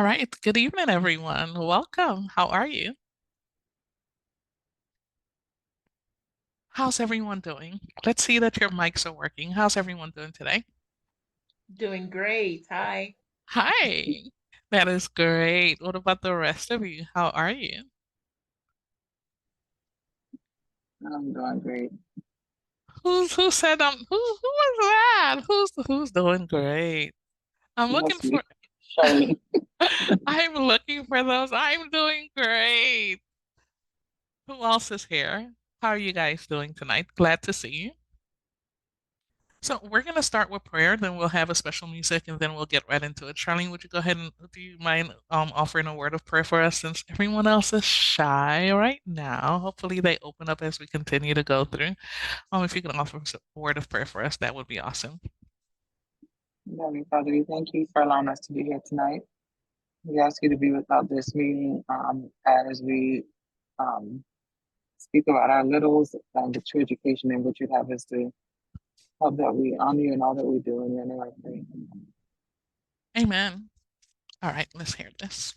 All right. Good evening, everyone. Welcome. How are you? How's everyone doing? Let's see that your mics are working. How's everyone doing today? Doing great. Hi. Hi. That is great. What about the rest of you? How are you? I'm doing great. Who said who was that? Who's doing great? I'm looking Must be for shiny. I'm looking for those. I'm doing great. Who else is here? How are you guys doing tonight? Glad to see you. So we're gonna start with prayer, then we'll have a special music, and then we'll get right into it. Charlene, would you go ahead and do you mind offering a word of prayer for us since everyone else is shy right now? Hopefully they open up as we continue to go through. If you can offer us a word of prayer for us, that would be awesome. Heavenly Father, we thank you for allowing us to be here tonight. We ask you to be without this meeting as we um, speak about our littles and the true education in which you'd have us to help that we honor you in all that we do. In your name I pray. Amen. All right, let's hear this.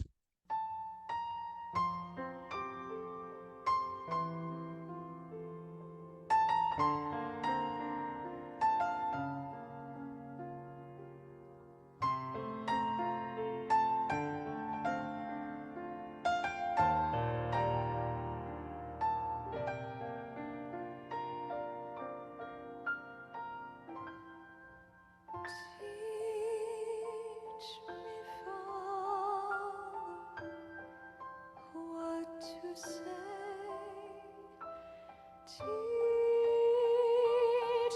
Teach me, Father, what to say. Teach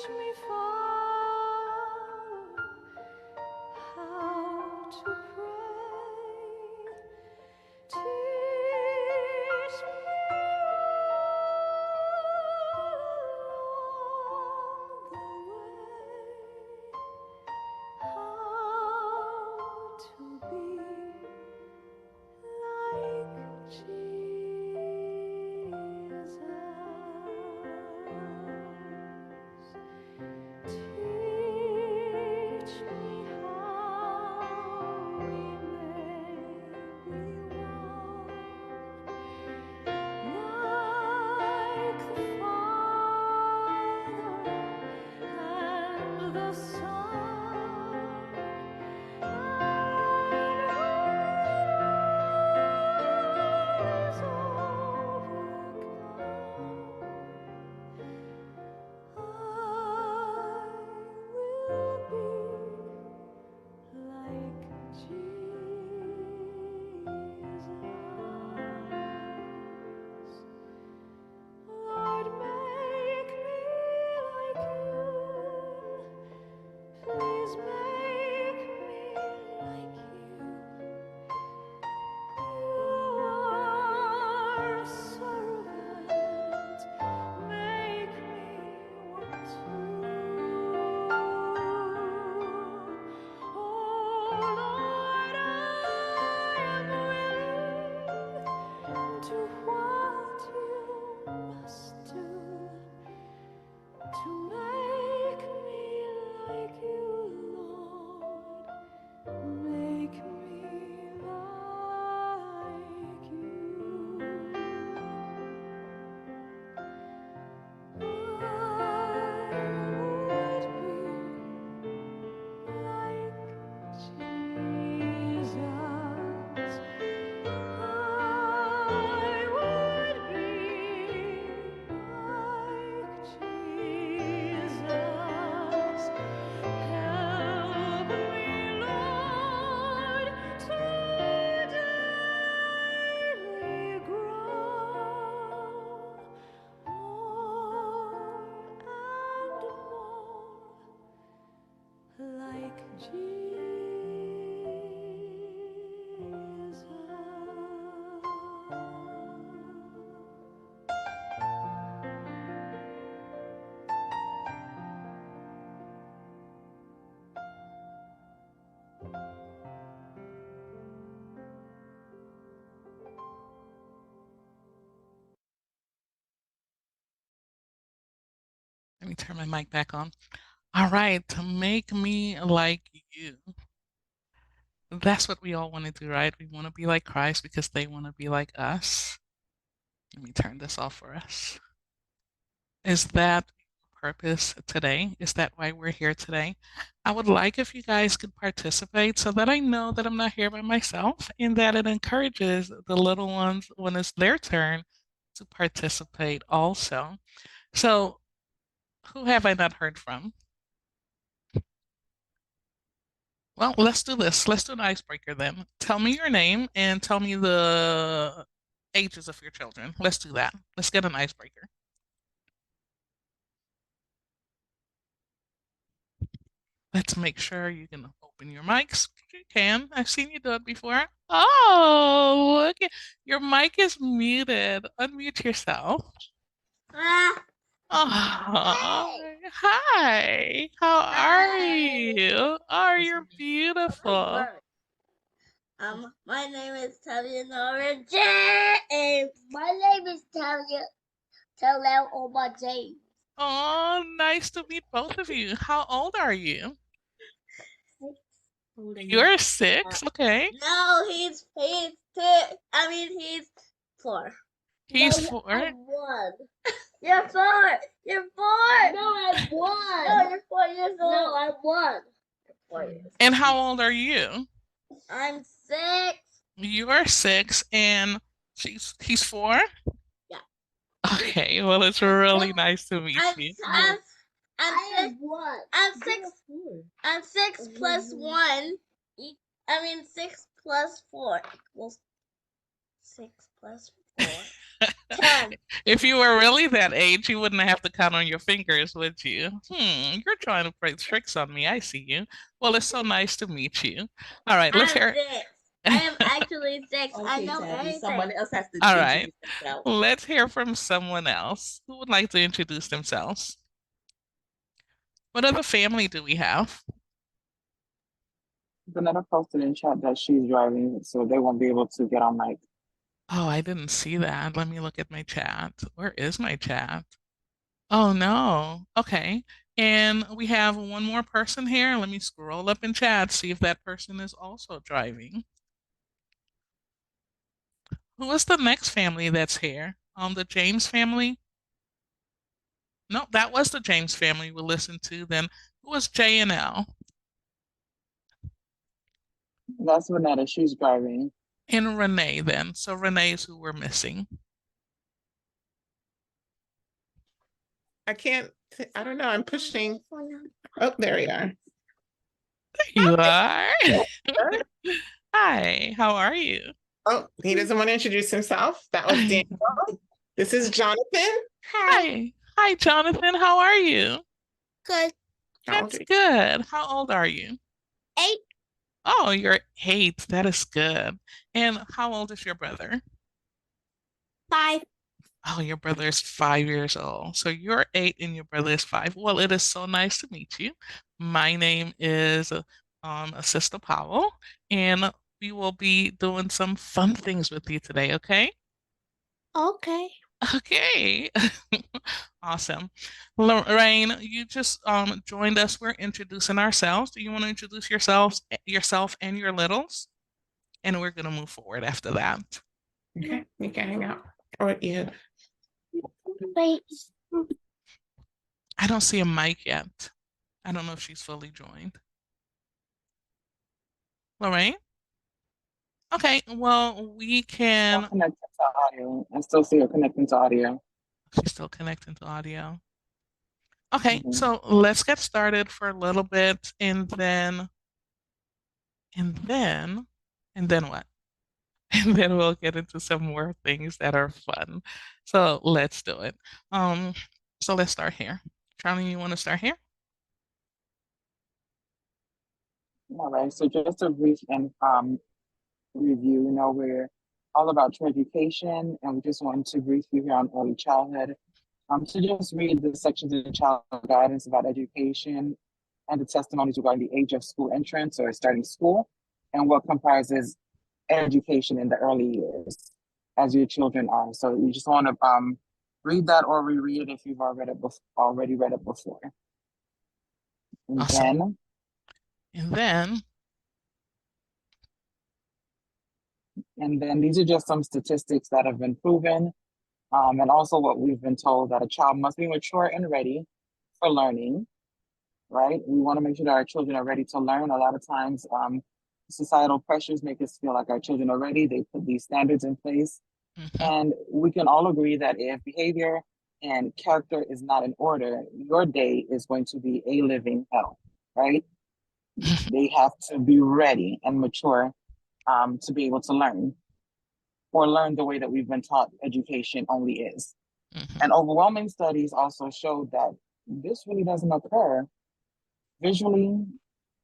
me, Father, how to pray. Teach me along the way. How to be like Jesus. Teach me how we may be one, like the Father and the Son, and is overcome, I will be like Jesus. Lord, make me like you. Please make me like you. You are a servant. Make me one too. Oh Lord, I am willing to what you must do to make me like you, Lord. Make me like you. I would be like Jesus. I would be like Jesus. Help me, Lord, to daily grow more and more like Jesus. Let me turn my mic back on. All right, to make me like you. That's what we all want to do, right? We want to be like Christ because they want to be like us. Let me turn this off for us. Is that purpose today? Is that why we're here today? I would like if you guys could participate so that I know that I'm not here by myself and that it encourages the little ones when it's their turn to participate also. So, who have I not heard from? Well, let's do this. Let's do an icebreaker then. Tell me your name and tell me the ages of your children. Let's do that. Let's get an icebreaker. Let's make sure you can open your mics. You can. I've seen you do it before. Oh, look at your mic is muted. Unmute yourself. Oh, hi. How are you? Oh, you're beautiful. My name is Talia Nora James. My name is Talia Omar James. Oh, nice to meet both of you. How old are you? You're 6, okay. No, he's two. He's 4. He's No, 4. I'm 1. You're 4. You're 4. No, I'm 1. No, you're 4 years old. No, I'm 1. You're 4 years. And how old are you? I'm 6. You're 6 and he's 4? Yeah. Okay, well, it's really nice to meet you. I'm 1. I'm 6 plus 1. 6 plus 4 equals 6 plus 4. 10. If you were really that age, you wouldn't have to count on your fingers, would you? You're trying to play tricks on me. I see you. Well, it's so nice to meet you. All right, let's hear. 6. I am actually 6. I know everything. Someone else has to All right. introduce themselves. Let's hear from someone else who would like to introduce themselves. What other family do we have? Vanetta posted in chat that she's driving, so they won't be able to get on mic. Oh, I didn't see that. Let me look at my chat. Where is my chat? Oh no. Okay. And we have one more person here. Let me scroll up in chat, see if that person is also driving. Who is the next family that's here? The James family? No, that was the James family we listened to. Then who was J and L? That's Vanetta. She's driving. And Renee then. So Renee is who we're missing. I can't, I don't know, I'm pushing. Oh, there you are. There you are. Hi, how are you? Oh, he doesn't want to introduce himself. That was Daniel. This is Jonathan. Hi. Hi, Jonathan. How are you? Good. How old That's are you? good. How old are you? 8. Oh, you're 8. That is good. And how old is your brother? 5. Oh, your brother is 5 years old. So you're 8 and your brother is 5. Well, it is so nice to meet you. My name is Sister Powell, and we will be doing some fun things with you today, okay? Okay. Okay. Awesome. Lorraine, you just joined us. We're introducing ourselves. Do you want to introduce yourself and your littles? And we're gonna move forward after that. Okay, you can hang out. Or you. Wait. I don't see a mic yet. I don't know if she's fully joined. Lorraine? Okay, well, we Not can. connected to audio. I still see her connecting to audio. She's still connecting to audio. Okay, Mhm. so let's get started for a little bit and then what? And then we'll get into some more things that are fun. So let's do it. So let's start here. Charlie, you want to start here? All right. So just a brief and review. We're all about true education, and we just want to brief you here on early childhood. So just read the sections in child guidance about education and the testimonies regarding the age of school entrance or starting school, and what comprises education in the early years as your children are. So you just want to read that or reread it if you've already read it before. And Awesome. then And then And then these are just some statistics that have been proven, and also what we've been told that a child must be mature and ready for learning, right? We want to make sure that our children are ready to learn. A lot of times, societal pressures make us feel like our children are ready. They put these standards in place. Mhm. And we can all agree that if behavior and character is not in order, your day is going to be a living hell, right? They have to be ready and mature to be able to learn or learn the way that we've been taught education only is. Mhm. And overwhelming studies also showed that this really doesn't occur visually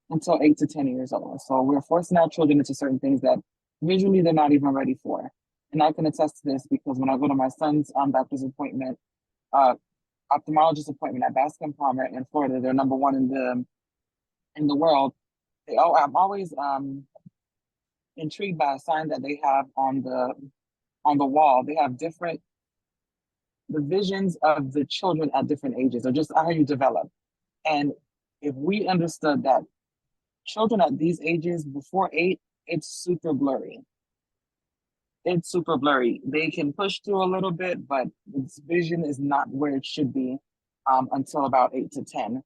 until 8 to 10 years old. So we're forcing our children into certain things that visually they're not even ready for. And I can attest to this because when I go to my son's doctor's appointment, ophthalmologist appointment at Bascom Palmer in Florida, they're number one in the world. I'm always intrigued by a sign that they have on the wall. They have the visions of the children at different ages, or just how you develop. And if we understood that children at these ages before 8, it's super blurry. It's super blurry. They can push through a little bit, but its vision is not where it should be until about 8 to 10.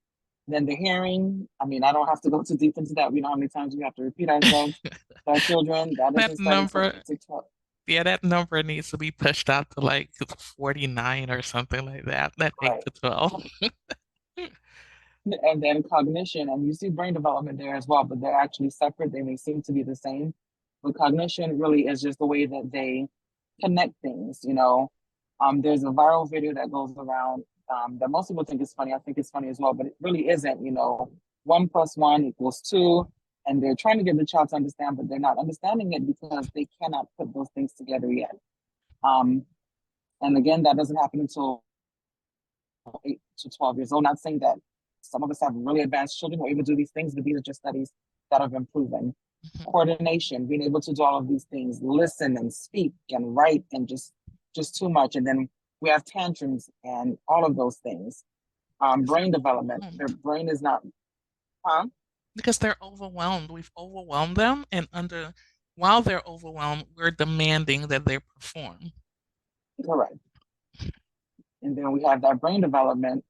Then the hearing, I mean, I don't have to go too deep into that. We know how many times we have to repeat ourselves to our children. That That isn't starting till number, 8 to 12. yeah, that number needs to be pushed out to like 49 or something like that. That 8 Right. to 12. And then cognition, and you see brain development there as well, but they're actually separate. They may seem to be the same, but cognition really is just the way that they connect things. There's a viral video that goes around that most people think is funny. I think it's funny as well, but it really isn't. 1 + 1 = 2, and they're trying to get the child to understand, but they're not understanding it because they cannot put those things together yet. And again, that doesn't happen until 8 to 12 years old. Not saying that some of us have really advanced children who are able to do these things, but these are just studies that have been proven. Coordination, being able to do all of these things, listen and speak and write, and just too much. And then we have tantrums and all of those things. Brain development, their brain is not, Because they're overwhelmed. We've overwhelmed them, and while they're overwhelmed, we're demanding that they perform. correct. And then we have that brain development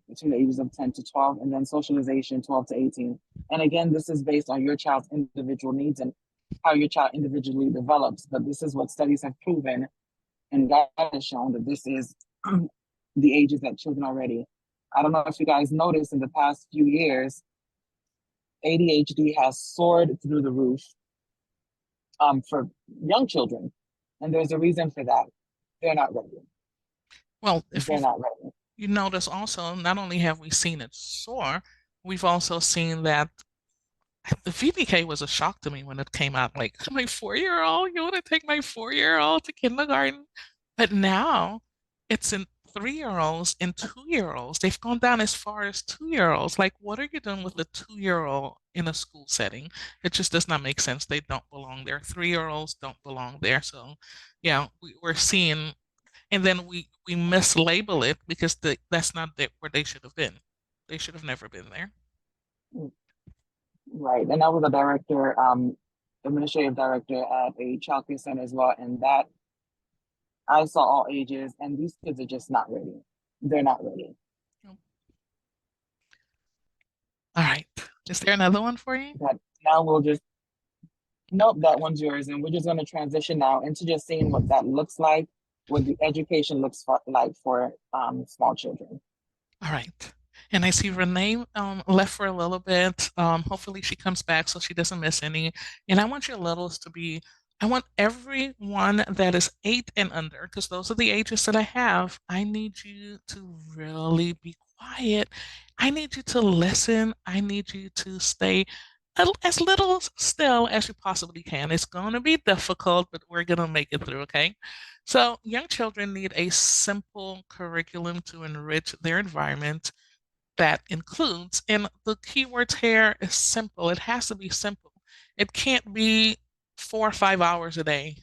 between the ages of 10 to 12, and then socialization 12 to 18. And again, this is based on your child's individual needs and how your child individually develops. But this is what studies have proven, and God has shown that this is the ages that children are ready. I don't know if you guys noticed in the past few years, ADHD has soared through the roof for young children. And there's a reason for that. They're not ready. Well, if They're not ready. you notice also, not only have we seen it soar, we've also seen that the VPK was a shock to me when it came out. Like, my 4-year-old, you want to take my 4-year-old to kindergarten? But now it's in 3-year-olds and 2-year-olds. They've gone down as far as 2-year-olds. Like, what are you doing with a 2-year-old in a school setting? It just does not make sense. They don't belong there. 3-year-olds don't belong there. So, yeah, we're seeing, and then we mislabel it because that's not where they should have been. They should have never been there. Right. And I was a director, administrative director at a childcare center as well. And that I saw all ages, and these kids are just not ready. They're not ready. All right. Is there another one for you? But now nope, that one's yours. And we're just going to transition now into just seeing what that looks like, what the education looks like for small children. All right. And I see Renee left for a little bit. Hopefully she comes back so she doesn't miss any. And I want your littles to be, I want everyone that is 8 and under, because those are the ages that I have. I need you to really be quiet. I need you to listen. I need you to stay as little still as you possibly can. It's going to be difficult, but we're going to make it through, okay? So young children need a simple curriculum to enrich their environment that includes, and the keywords here is simple. It has to be simple. It can't be 4 or 5 hours a day.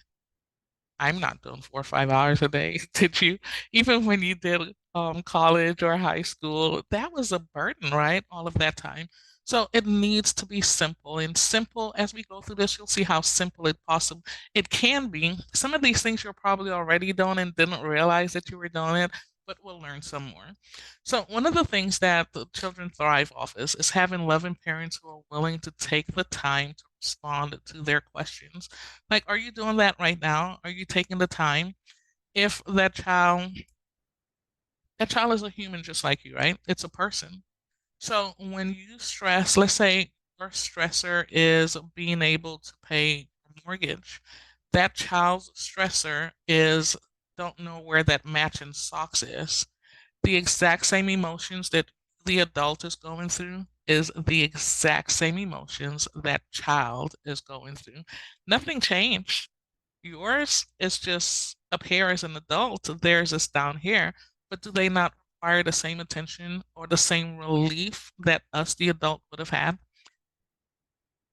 I'm not doing 4 or 5 hours a day. Did you? Even when you did college or high school, that was a burden, right? All of that time. So it needs to be simple. And simple, as we go through this, you'll see how simple it can be. Some of these things you're probably already doing and didn't realize that you were doing it, but we'll learn some more. So one of the things that the children thrive off is having loving parents who are willing to take the time to respond to their questions. Like, are you doing that right now? Are you taking the time? If that child is a human just like you, right? It's a person. So when you stress, let's say your stressor is being able to pay a mortgage, that child's stressor is don't know where that matching socks is. The exact same emotions that the adult is going through is the exact same emotions that child is going through. Nothing changed. Yours is just up here as an adult, theirs is down here. But do they not require the same attention or the same relief that us, the adult, would have had?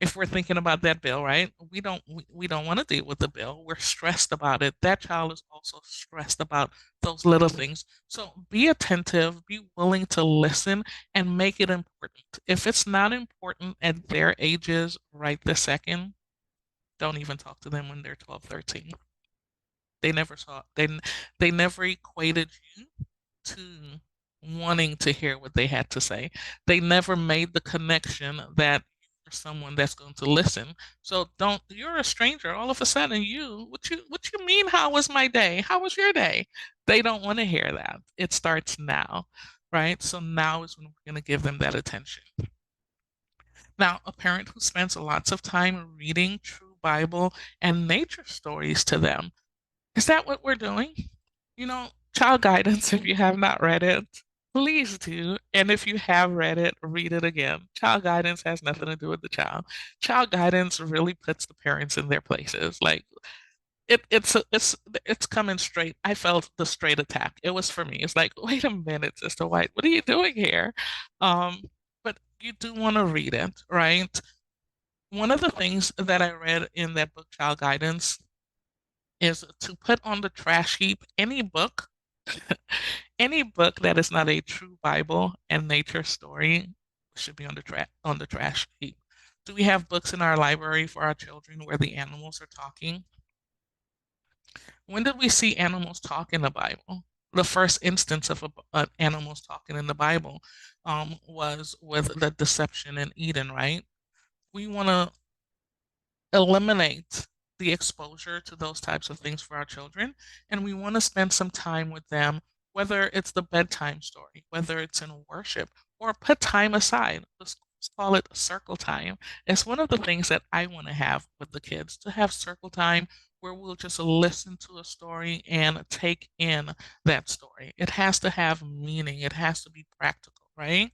If we're thinking about that bill, right? We don't want to deal with the bill. We're stressed about it. That child is also stressed about those little things. So be attentive, be willing to listen and make it important. If it's not important at their ages right this second, don't even talk to them when they're 12, 13. They never equated you to wanting to hear what they had to say. They never made the connection that you're someone that's going to listen. So don't you're a stranger all of a sudden what you mean how was my day? How was your day? They don't want to hear that. It starts now, right? So now is when we're going to give them that attention. Now, a parent who spends lots of time reading true Bible and nature stories to them, is that what we're doing? Child guidance, if you have not read it, please do. And if you have read it, read it again. Child guidance has nothing to do with the child. Child guidance really puts the parents in their places. Like it's coming straight. I felt the straight attack. It was for me. It's like, wait a minute, Sister White, what are you doing here? But you do want to read it, right? One of the things that I read in that book, Child Guidance, is to put on the trash heap any book, any book that is not a true Bible and nature story should be on the trash heap. Do we have books in our library for our children where the animals are talking? When did we see animals talk in the Bible? The first instance of animals talking in the Bible was with the deception in Eden, right? We want to eliminate the exposure to those types of things for our children, and we want to spend some time with them, whether it's the bedtime story, whether it's in worship, or put time aside. Let's call it circle time. It's one of the things that I want to have with the kids, to have circle time where we'll just listen to a story and take in that story. It has to have meaning, it has to be practical, right?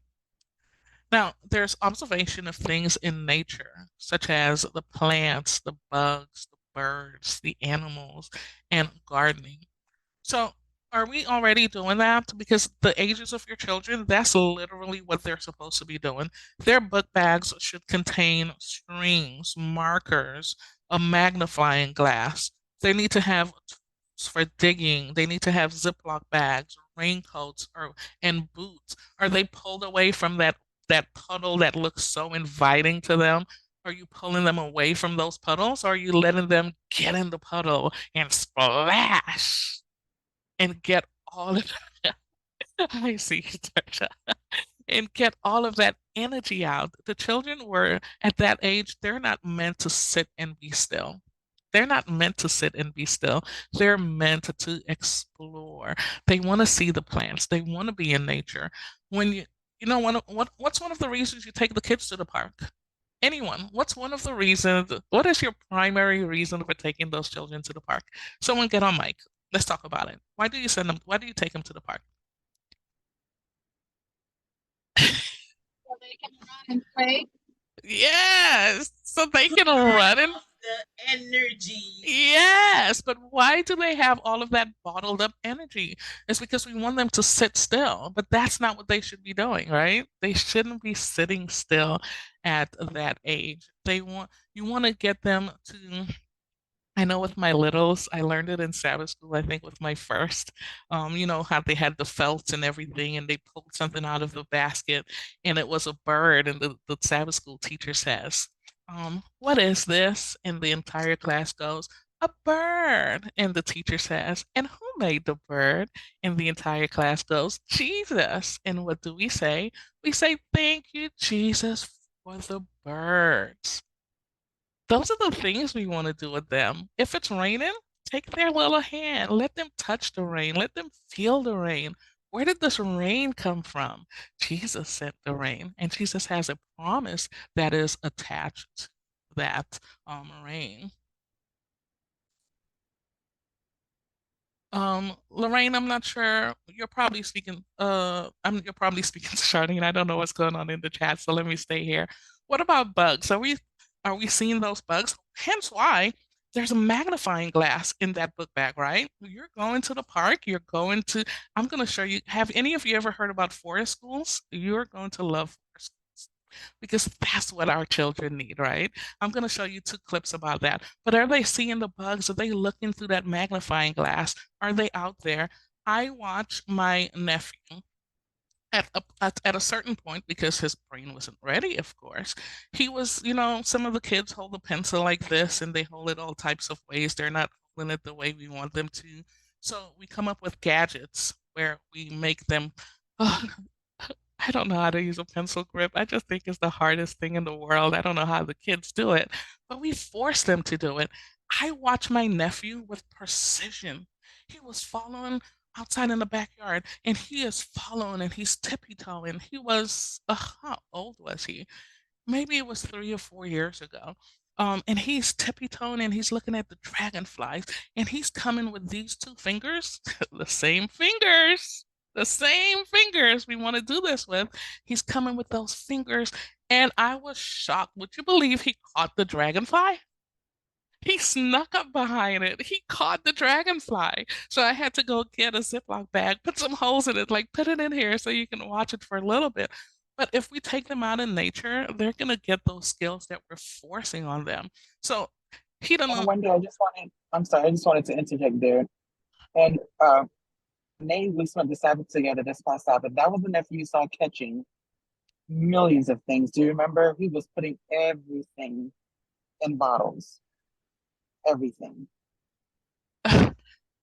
Now, there's observation of things in nature, such as the plants, the bugs, the birds, the animals, and gardening. So, are we already doing that? Because the ages of your children, that's literally what they're supposed to be doing. Their book bags should contain strings, markers, a magnifying glass. They need to have tools for digging. They need to have Ziploc bags, raincoats, and boots. Are they pulled away from that puddle that looks so inviting to them? Are you pulling them away from those puddles, or are you letting them get in the puddle and splash and get all of I see, Trisha, and get all of that energy out? The children were at that age, they're not meant to sit and be still. They're not meant to sit and be still. They're meant to explore. They want to see the plants. They want to be in nature. When what's one of the reasons you take the kids to the park? Anyone, what's one of the reasons? What is your primary reason for taking those children to the park? Someone get on mic. Let's talk about it. Why do you send them? Why do you take them to the park? So they can run and play. Yes, so they can run and The energy. yes, but why do they have all of that bottled up energy? It's because we want them to sit still, but that's not what they should be doing, right? They shouldn't be sitting still at that age. You want to get them to I know with my littles, I learned it in Sabbath school, I think with my first. You know how they had the felts and everything, and they pulled something out of the basket, and it was a bird, and the Sabbath school teacher says, what is this? And the entire class goes, a bird. And the teacher says, and who made the bird? And the entire class goes, Jesus. And what do we say? We say, thank you, Jesus, for the birds. Those are the things we want to do with them. If it's raining, take their little hand, let them touch the rain, let them feel the rain. Where did this rain come from? Jesus sent the rain, and Jesus has a promise that is attached to that rain. Lorraine, I'm not sure. You're probably speaking, you're probably speaking to Charlene. I don't know what's going on in the chat, so let me stay here. What about bugs? Are we seeing those bugs? Hence why there's a magnifying glass in that book bag, right? You're going to the park, I'm going to show you. Have any of you ever heard about forest schools? You're going to love forest schools because that's what our children need, right? I'm going to show you two clips about that. But are they seeing the bugs? Are they looking through that magnifying glass? Are they out there? I watch my nephew at a certain point, because his brain wasn't ready, of course. He was, some of the kids hold a pencil like this and they hold it all types of ways. They're not holding it the way we want them to. So we come up with gadgets where we make them, oh, I don't know how to use a pencil grip. I just think it's the hardest thing in the world. I don't know how the kids do it, but we force them to do it. I watch my nephew with precision. He was following outside in the backyard, and he is following and he's tippy toeing. He was, how old was he? Maybe it was 3 or 4 years ago. And he's tippy toeing and he's looking at the dragonflies, and he's coming with these two fingers, the same fingers we want to do this with. He's coming with those fingers, and I was shocked. Would you believe he caught the dragonfly? He snuck up behind it. He caught the dragonfly. So I had to go get a Ziploc bag, put some holes in it, like put it in here so you can watch it for a little bit. But if we take them out in nature, they're going to get those skills that we're forcing on them. So he doesn't. Wendy, I'm sorry, I just wanted to interject there. And Nate, we spent the Sabbath together this past Sabbath. That was the nephew you saw catching millions of things. Do you remember? He was putting everything in bottles. Everything.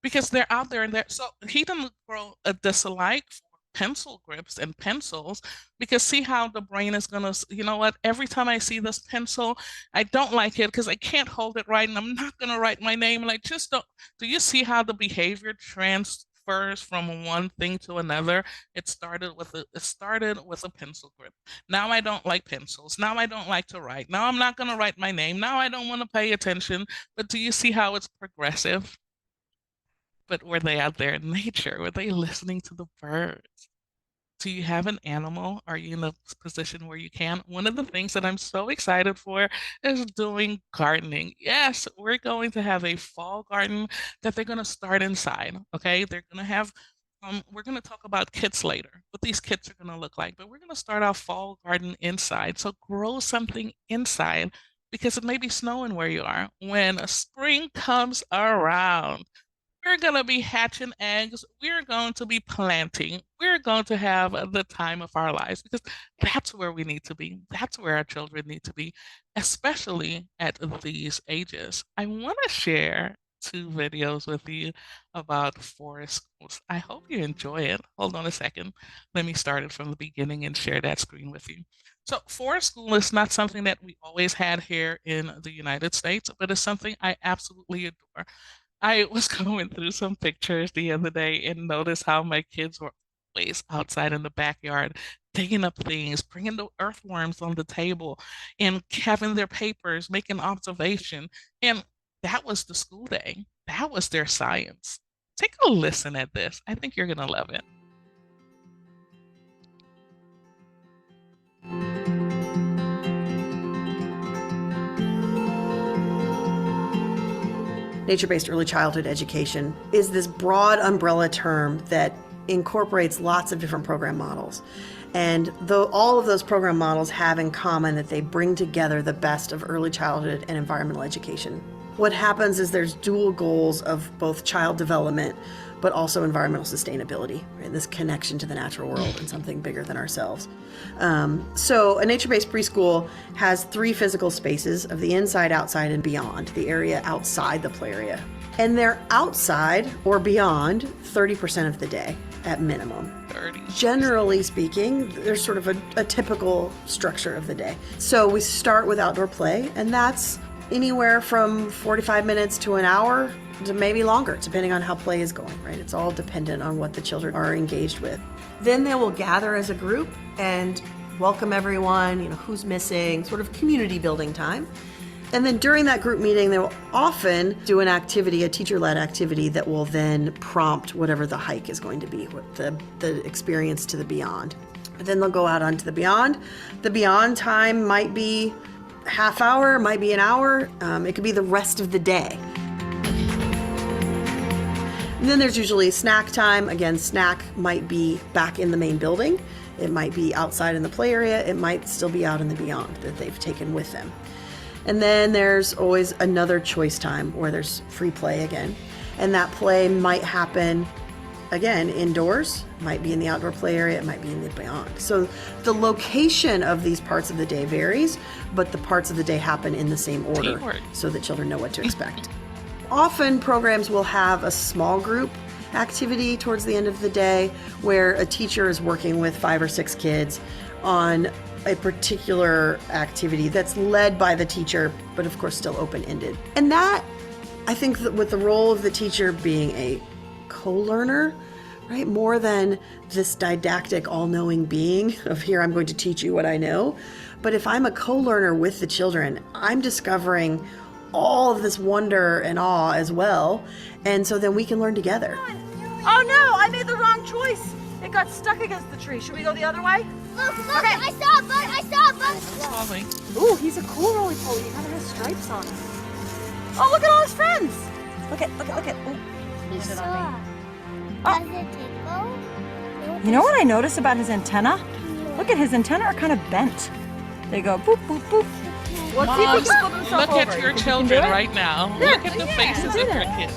Because they're out there, and so he didn't grow a dislike for pencil grips and pencils, because see how the brain is gonna, you know what, every time I see this pencil, I don't like it because I can't hold it right, and I'm not gonna write my name, and I just don't. Do you see how the behavior transfers from one thing to another? It started with a pencil grip. Now I don't like pencils. Now I don't like to write. Now I'm not gonna write my name. Now I don't want to pay attention. But do you see how it's progressive? But were they out there in nature? Were they listening to the birds? Do you have an animal? Are you in a position where you can? One of the things that I'm so excited for is doing gardening. Yes, we're going to have a fall garden that they're going to start inside. Okay, they're going to have. We're going to talk about kits later, what these kits are going to look like. But we're going to start our fall garden inside. So grow something inside, because it may be snowing where you are. When spring comes around, we're going to be hatching eggs. We're going to be planting. We're going to have the time of our lives, because that's where we need to be. That's where our children need to be, especially at these ages. I want to share two videos with you about forest schools. I hope you enjoy it. Hold on a second. Let me start it from the beginning and share that screen with you. So forest school is not something that we always had here in the United States, but it's something I absolutely adore. I was going through some pictures the other day and noticed how my kids were always outside in the backyard, digging up things, bringing the earthworms on the table, and having their papers, making observation. And that was the school day. That was their science. Take a listen at this. I think you're going to love it. Nature-based early childhood education is this broad umbrella term that incorporates lots of different program models. And though all of those program models have in common that they bring together the best of early childhood and environmental education. what happens is there's dual goals of both child development, but also environmental sustainability, right? This connection to the natural world and something bigger than ourselves. So a nature-based preschool has 3 physical spaces of the inside, outside, and beyond, the area outside the play area. And they're outside or beyond 30% of the day at minimum. 30. Generally speaking, there's sort of a typical structure of the day. So we start with outdoor play, and that's anywhere from 45 minutes to an hour to maybe longer, depending on how play is going, right? It's all dependent on what the children are engaged with. Then they will gather as a group and welcome everyone, who's missing, sort of community building time. And then during that group meeting, they will often do an activity, a teacher-led activity that will then prompt whatever the hike is going to be, what the experience to the beyond. And then they'll go out onto the beyond. The beyond time might be a half hour, might be an hour. It could be the rest of the day. And then there's usually snack time. Again, snack might be back in the main building. It might be outside in the play area. It might still be out in the beyond that they've taken with them. And then there's always another choice time where there's free play again. And that play might happen, again, indoors, might be in the outdoor play area, it might be in the beyond. So the location of these parts of the day varies, but the parts of the day happen in the same order Teamwork. so that children know what to expect. Often programs will have a small group activity towards the end of the day where a teacher is working with 5 or 6 kids on a particular activity that's led by the teacher, but of course still open-ended. And that, I think that with the role of the teacher being a co-learner, right, more than this didactic all-knowing being of here, I'm going to teach you what I know. But if I'm a co-learner with the children, I'm discovering all of this wonder and awe as well. And so then we can learn together. Oh no, I made the wrong choice. It got stuck against the tree. Should we go the other way? Look, Okay. I saw a bug, I saw a bug. Falling. Ooh, he's a cool roly-poly. He kind of has stripes on him. Oh, look at all his friends. Look at. Ooh, He landed on saw. me. Oh. Does it tickle? You know what I noticed about his antenna? Look at his antenna are kind of bent. They go boop, boop, boop. Let's see if he Moms, can flip himself look over. at your You think he can do children it? right now. Yeah, Look at the yeah, faces do of your that. kids.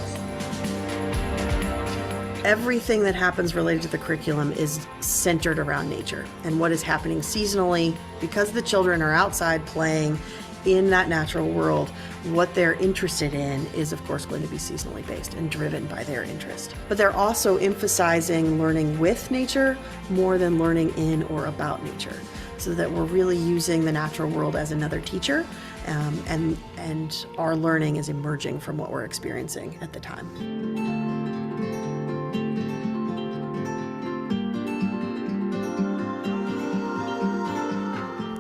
Everything that happens related to the curriculum is centered around nature and what is happening seasonally. Because the children are outside playing in that natural world, what they're interested in is of course going to be seasonally based and driven by their interest. But they're also emphasizing learning with nature more than learning in or about nature, so that we're really using the natural world as another teacher, and our learning is emerging from what we're experiencing at the time.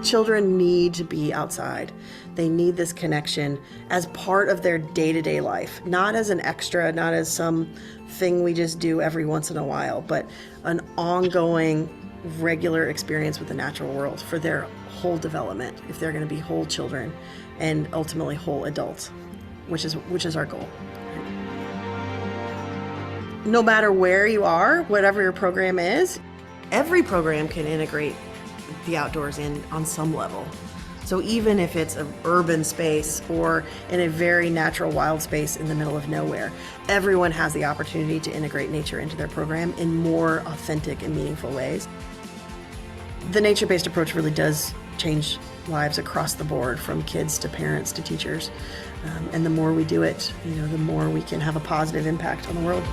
Children need to be outside. They need this connection as part of their day-to-day life, not as an extra, not as some thing we just do every once in a while, but an ongoing, regular experience with the natural world for their whole development, if they're going to be whole children and ultimately whole adults, which is our goal. No matter where you are, whatever your program is, every program can integrate the outdoors in on some level. So even if it's an urban space or in a very natural wild space in the middle of nowhere, everyone has the opportunity to integrate nature into their program in more authentic and meaningful ways. The nature-based approach really does change lives across the board, from kids to parents to teachers. And the more we do it, the more we can have a positive impact on the world.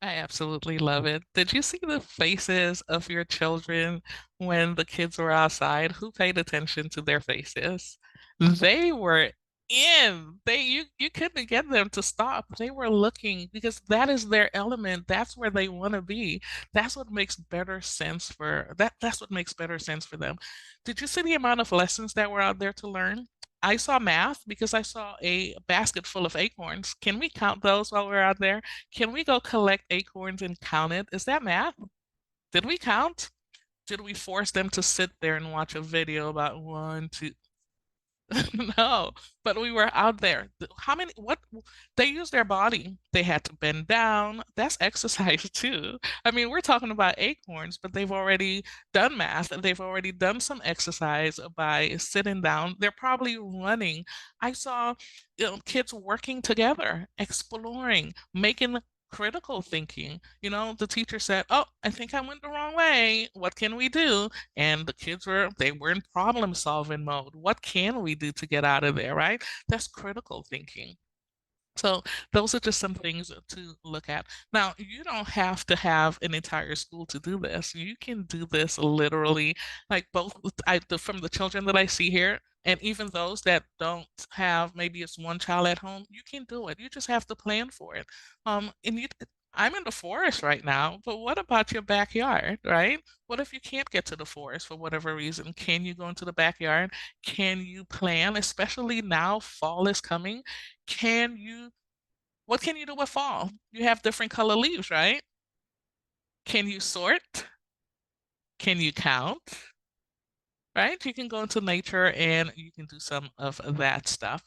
I absolutely love it. Did you see the faces of your children when the kids were outside? Who paid attention to their faces? They were in. You couldn't get them to stop. They were looking because that is their element. That's where they want to be. That's what makes better sense for that's what makes better sense for them. Did you see the amount of lessons that were out there to learn? I saw math because I saw a basket full of acorns. Can we count those while we're out there? Can we go collect acorns and count it? Is that math? Did we count? Did we force them to sit there and watch a video about 1, 2? No, but we were out there. How many, what, they use their body. They had to bend down. That's exercise too. I mean, we're talking about acorns, but they've already done math and they've already done some exercise by sitting down. They're probably running. I saw, kids working together, exploring, making critical thinking. The teacher said, "Oh, I think I went the wrong way. What can we do?" And the kids were in problem solving mode. What can we do to get out of there, right? That's critical thinking. So those are just some things to look at. Now, you don't have to have an entire school to do this. You can do this literally, like from the children that I see here, and even those that don't have, maybe it's one child at home, you can do it. You just have to plan for it. And I'm in the forest right now, but what about your backyard, right? What if you can't get to the forest for whatever reason? Can you go into the backyard? Can you plan, especially now fall is coming? What can you do with fall? You have different color leaves, right? Can you sort? Can you count? Right? You can go into nature and you can do some of that stuff.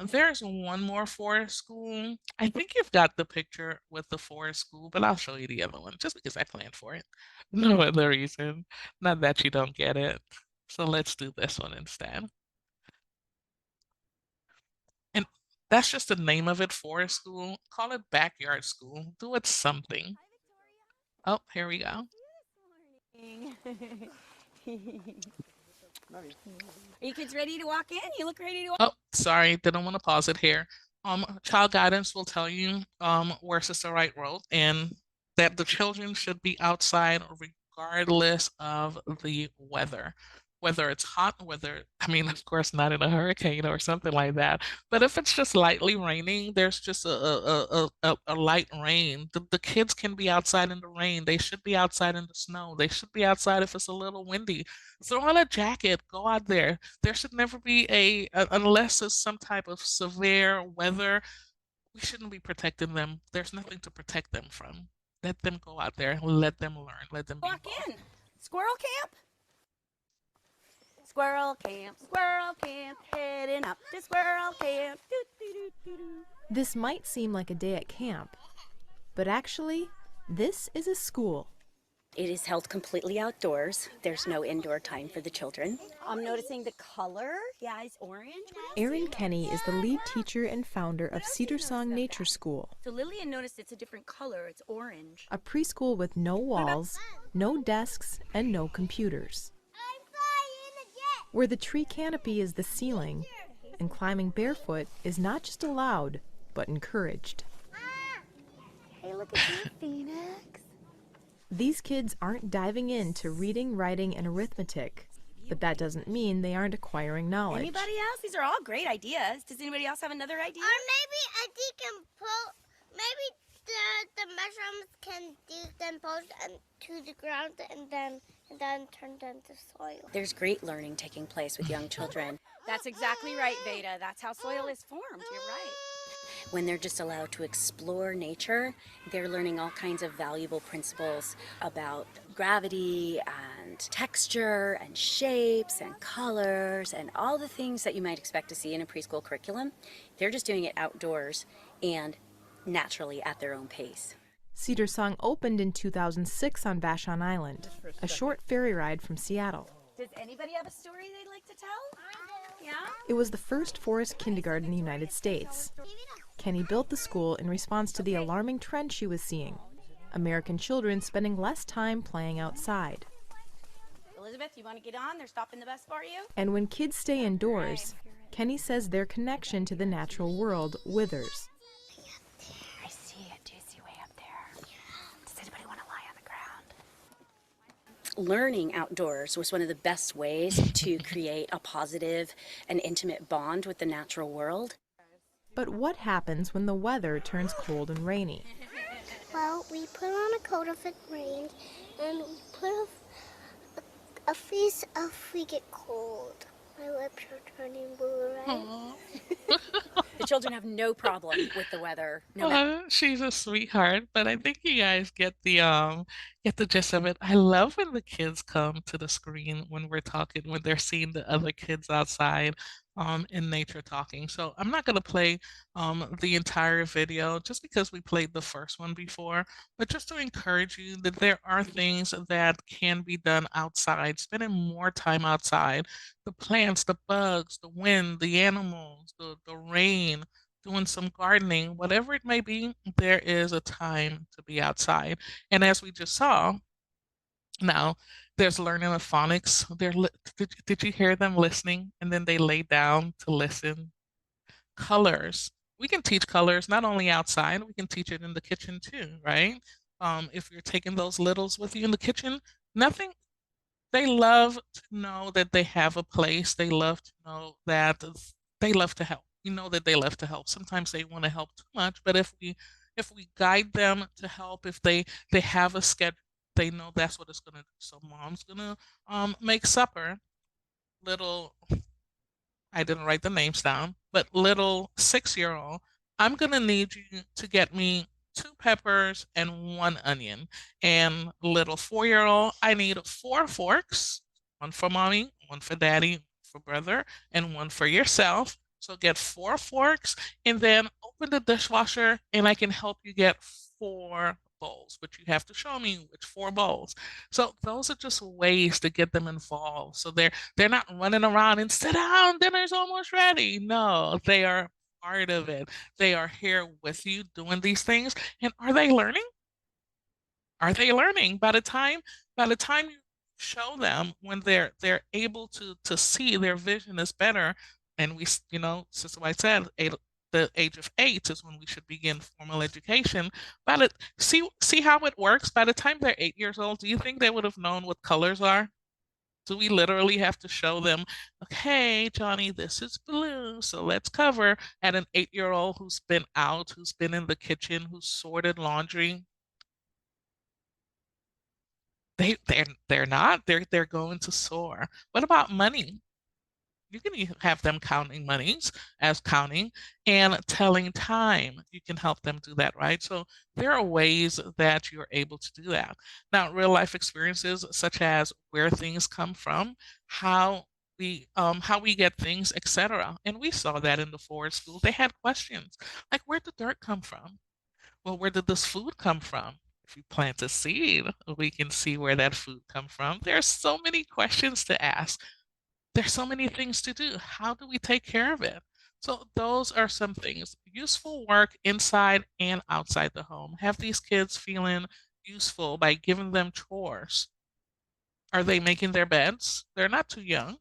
There's one more forest school. I think you've got the picture with the forest school, but I'll show you the other one just because I planned for it. No other reason. Not that you don't get it. So let's do this one instead. And that's just the name of it, forest school. Call it backyard school. Do it something. Oh, here we go. Are you kids ready to walk in? You look ready to walk. Oh, sorry, didn't want to pause it here. Child guidance will tell you where Sister Wright wrote, and that the children should be outside regardless of the weather. Whether it's hot, of course, not in a hurricane or something like that. But if it's just lightly raining, there's just a light rain. The kids can be outside in the rain. They should be outside in the snow. They should be outside if it's a little windy. Throw on a jacket, go out there. There should never be unless it's some type of severe weather, we shouldn't be protecting them. There's nothing to protect them from. Let them go out there, let them learn, let them be Walk involved. in. Squirrel camp. Squirrel camp, heading up to squirrel camp. Doo, doo, doo, doo, doo. This might seem like a day at camp, but actually, this is a school. It is held completely outdoors. There's no indoor time for the children. I'm noticing the color. Yeah, it's orange. Erin Kenny is the lead teacher and founder of Cedar Song Nature School, So Lillian noticed it's a different color. It's orange. a preschool with no walls, no desks, and no computers, where the tree canopy is the ceiling, and climbing barefoot is not just allowed, but encouraged. Hey, look at you, Phoenix. These kids aren't diving into reading, writing, and arithmetic, but that doesn't mean they aren't acquiring knowledge. Anybody else? These are all great ideas. Does anybody else have another idea? Or maybe a decompose. Maybe the mushrooms can decompose to the ground and then turn into soil. There's great learning taking place with young children. That's exactly right, Veda. That's how soil is formed. You're right. When they're just allowed to explore nature, they're learning all kinds of valuable principles about gravity and texture and shapes and colors and all the things that you might expect to see in a preschool curriculum. They're just doing it outdoors and naturally at their own pace. Cedar Song opened in 2006 on Vashon Island, a short ferry ride from Seattle. Does anybody have a story they'd like to tell? Yeah? It was the first forest kindergarten in the United States. Kenny built the school in response to the alarming trend she was seeing: American children spending less time playing outside. Elizabeth, you want to get on? They're stopping the bus for you. And when kids stay indoors, Kenny says their connection to the natural world withers. I see it. Do you see way up there? Does anybody want to lie on the ground? Learning outdoors was one of the best ways to create a positive and intimate bond with the natural world. But what happens when the weather turns cold and rainy? Well, we put on a coat if it rains, and we put a face if we get cold. My lips are turning blue, right? The children have no problem with the weather. No matter. She's a sweetheart, but I think you guys get get the gist of it. I love when the kids come to the screen when we're talking, when they're seeing the other kids outside in nature talking. So I'm not going to play the entire video just because we played the first one before, but just to encourage you that there are things that can be done outside, spending more time outside. The plants, the bugs, the wind, the animals, the rain, doing some gardening, whatever it may be, there is a time to be outside. And as we just saw, now there's learning of phonics. Did you hear them listening? And then they lay down to listen. Colors. We can teach colors not only outside, we can teach it in the kitchen too, right? If you're taking those littles with you in the kitchen, nothing, they love to know that they have a place. They love to know that they love to help. You know that they love to help. Sometimes they want to help too much, but if we guide them to help, if they have a schedule, they know that's what it's gonna do. So mom's gonna make supper. Little, I didn't write the names down, but little 6-year-old, I'm gonna need you to get me 2 peppers and 1 onion. And little 4-year-old, I need 4 forks, one for mommy, one for daddy, for brother, and one for yourself. So get 4 forks and then open the dishwasher and I can help you get 4 bowls, but you have to show me which 4 bowls. So those are just ways to get them involved. So they're not running around and sit down, dinner's almost ready. No, they are part of it. They are here with you doing these things. And are they learning? Are they learning? By the time you show them when they're able to see their vision is better, and Sister White said the age of 8 is when we should begin formal education. See how it works. By the time they're 8 years old, do you think they would have known what colors are? Do we literally have to show them, okay, Johnny, this is blue, so let's cover at an 8-year-old who's been out, who's been in the kitchen, who's sorted laundry? They're not. They're going to soar. What about money? You can have them counting monies as counting and telling time. You can help them do that, right? So there are ways that you're able to do that. Now, real life experiences such as where things come from, how we get things, etc. And we saw that in the forward school. They had questions like, where did dirt come from? Well, where did this food come from? If you plant a seed, we can see where that food come from. There are so many questions to ask. There's so many things to do. How do we take care of it? So those are some things. Useful work inside and outside the home. Have these kids feeling useful by giving them chores. Are they making their beds? They're not too young.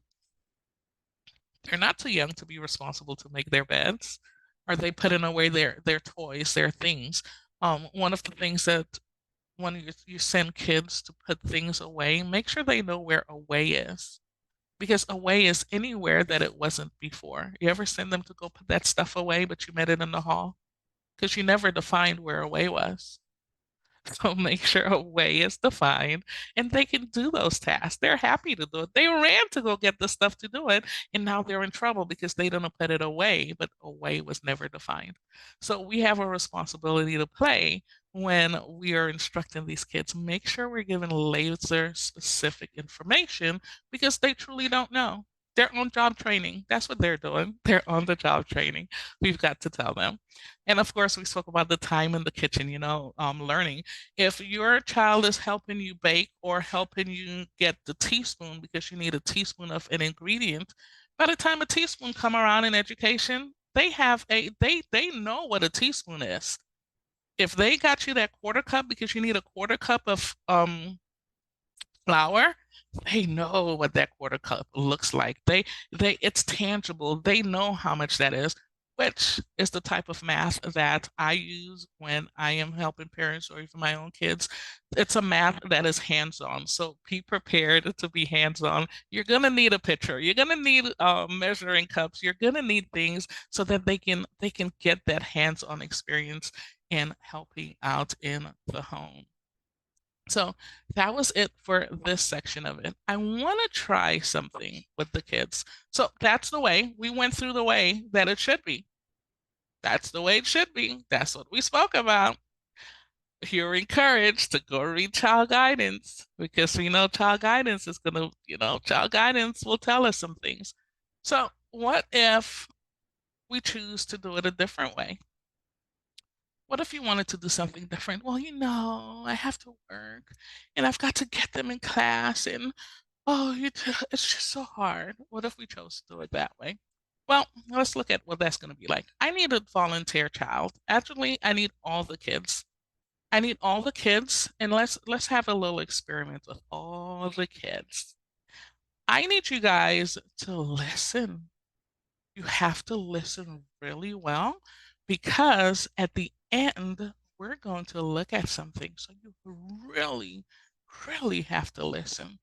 They're not too young to be responsible to make their beds. Are they putting away their toys, their things? One of the things that when you send kids to put things away, make sure they know where away is. Because away is anywhere that it wasn't before. You ever send them to go put that stuff away, but you met it in the hall? Because you never defined where away was. So make sure a way is defined and they can do those tasks. They're happy to do it. They ran to go get the stuff to do it, and now they're in trouble because they didn't put it away, but away was never defined. So we have a responsibility to play when we are instructing these kids. Make sure we're giving laser specific information because they truly don't know. They're on job training. That's what they're doing. They're on the job training. We've got to tell them. And of course, we spoke about the time in the kitchen, learning. If your child is helping you bake or helping you get the teaspoon because you need a teaspoon of an ingredient, by the time a teaspoon come around in education, they know what a teaspoon is. If they got you that quarter cup because you need a quarter cup of flour, they know what that quarter cup looks like. It's tangible. They know how much that is, which is the type of math that I use when I am helping parents or even my own kids. It's a math that is hands-on. So be prepared to be hands-on. You're gonna need a pitcher. You're gonna need measuring cups. You're gonna need things so that they can get that hands-on experience in helping out in the home. So that was it for this section of it. I want to try something with the kids. So that's the way. We went through the way that it should be. That's the way it should be. That's what we spoke about. you're encouraged to go read child guidance because we know child guidance is gonna, child guidance will tell us some things. So what if we choose to do it a different way? What if you wanted to do something different? Well, I have to work and I've got to get them in class and it's just so hard. What if we chose to do it that way? Well, let's look at what that's going to be like. I need a volunteer child. Actually, I need all the kids. I need all the kids, and let's have a little experiment with all the kids. I need you guys to listen. You have to listen really well because at the end, we're going to look at something. So you really, really have to listen.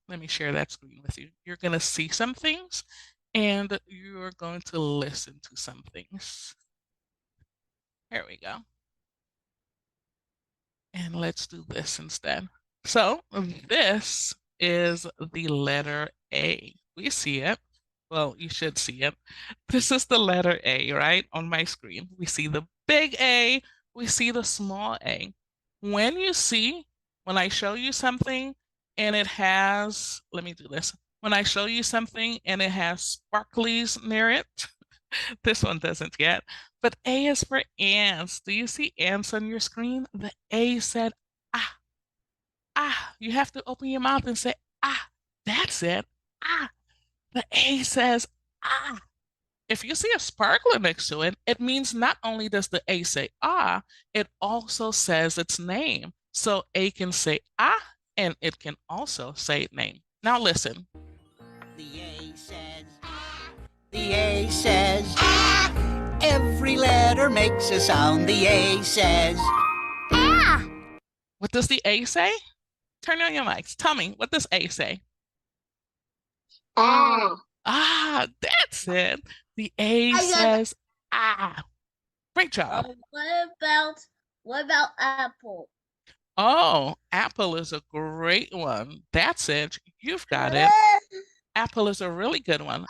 Let me share that screen with you. You're going to see some things and you're going to listen to some things. Here we go. And let's do this instead. So this is the letter A. We see it. Well, you should see it. This is the letter A, right? On my screen. We see the big A. We see the small a. When I show you something and it has, let me do this. When I show you something and it has sparklies near it, this one doesn't yet, but A is for ants. Do you see ants on your screen? The A said, ah, ah. You have to open your mouth and say, ah, that's it, ah. The A says, ah. If you see a sparkler next to it, it means not only does the A say ah, it also says its name. So A can say ah, and it can also say name. Now listen. The A says ah. The A says ah. Every letter makes a sound. The A says ah. What does the A say? Turn on your mics. Tell me, what does A say? Ah. Ah, that's it. The A says ah. Great job. What about apple? Oh, apple is a great one. That's it. You've got it. Apple is a really good one.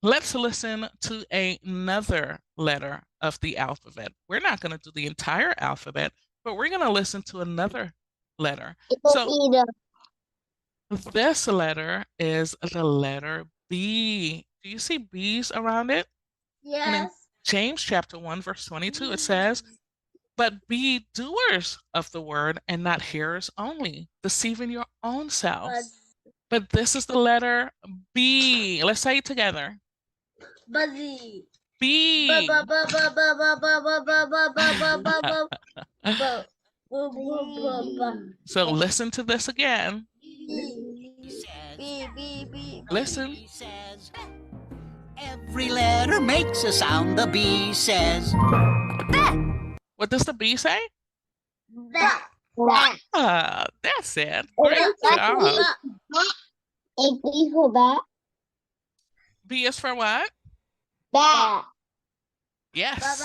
Let's listen to another letter of the alphabet. We're not going to do the entire alphabet, but we're going to listen to another letter. So this letter is the letter B. Do you see B's around it? Yes. And in James chapter 1, verse 22, it says, but be doers of the word and not hearers only, deceiving your own selves. But this is the letter B. Let's say it together. Buzzy. B. So listen to this again. Listen. Every letter makes a sound. The B says. What does the B say? Bat. Ah, that's it. Great job. A B for bat. B is for what? Bat. Yes.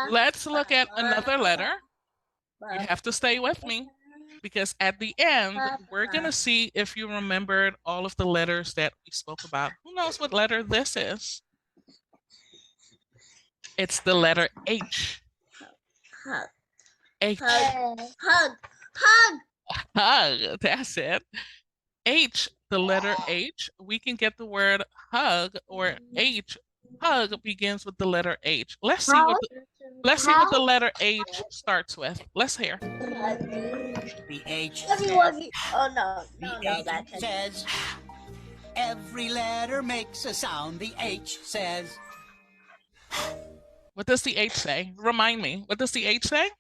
Let's look at another letter. You have to stay with me because at the end, we're going to see if you remembered all of the letters that we spoke about. Who knows what letter this is? It's the letter H. Hug. H. Hug. Hug. That's it. H, the letter H, we can get the word hug or H. Hug begins with the letter H. Let's see what the letter H starts with. Let's hear. The H says, every letter makes a sound. The H says. What does the H say? Remind me. What does the H say?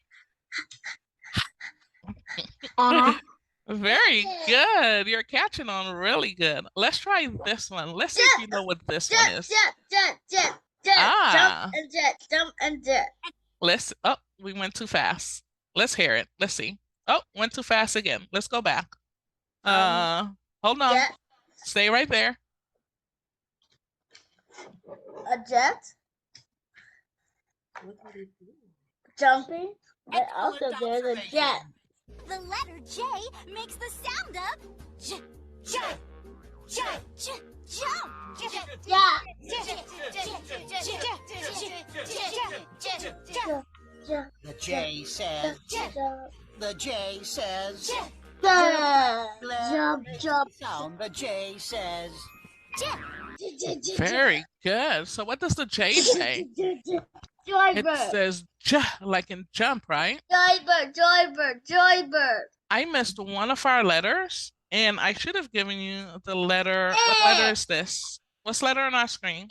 Very good. You're catching on really good. Let's try this one. Let's see if you know what this one is. Jet. Ah. Jump and jet. We went too fast. Let's hear it. Let's see. Oh, went too fast again. Let's go back. Hold on. Jet. Stay right there. A jet. Jumping. And also there's a jet. The letter J makes the sound of J. The J says. The J says. Jump, jump. Sound. The J says. Very good. So what does the J say? It says j, like in jump, right? Joybird. I missed one of our letters, and I should have given you the letter. What letter is this? What's letter on our screen?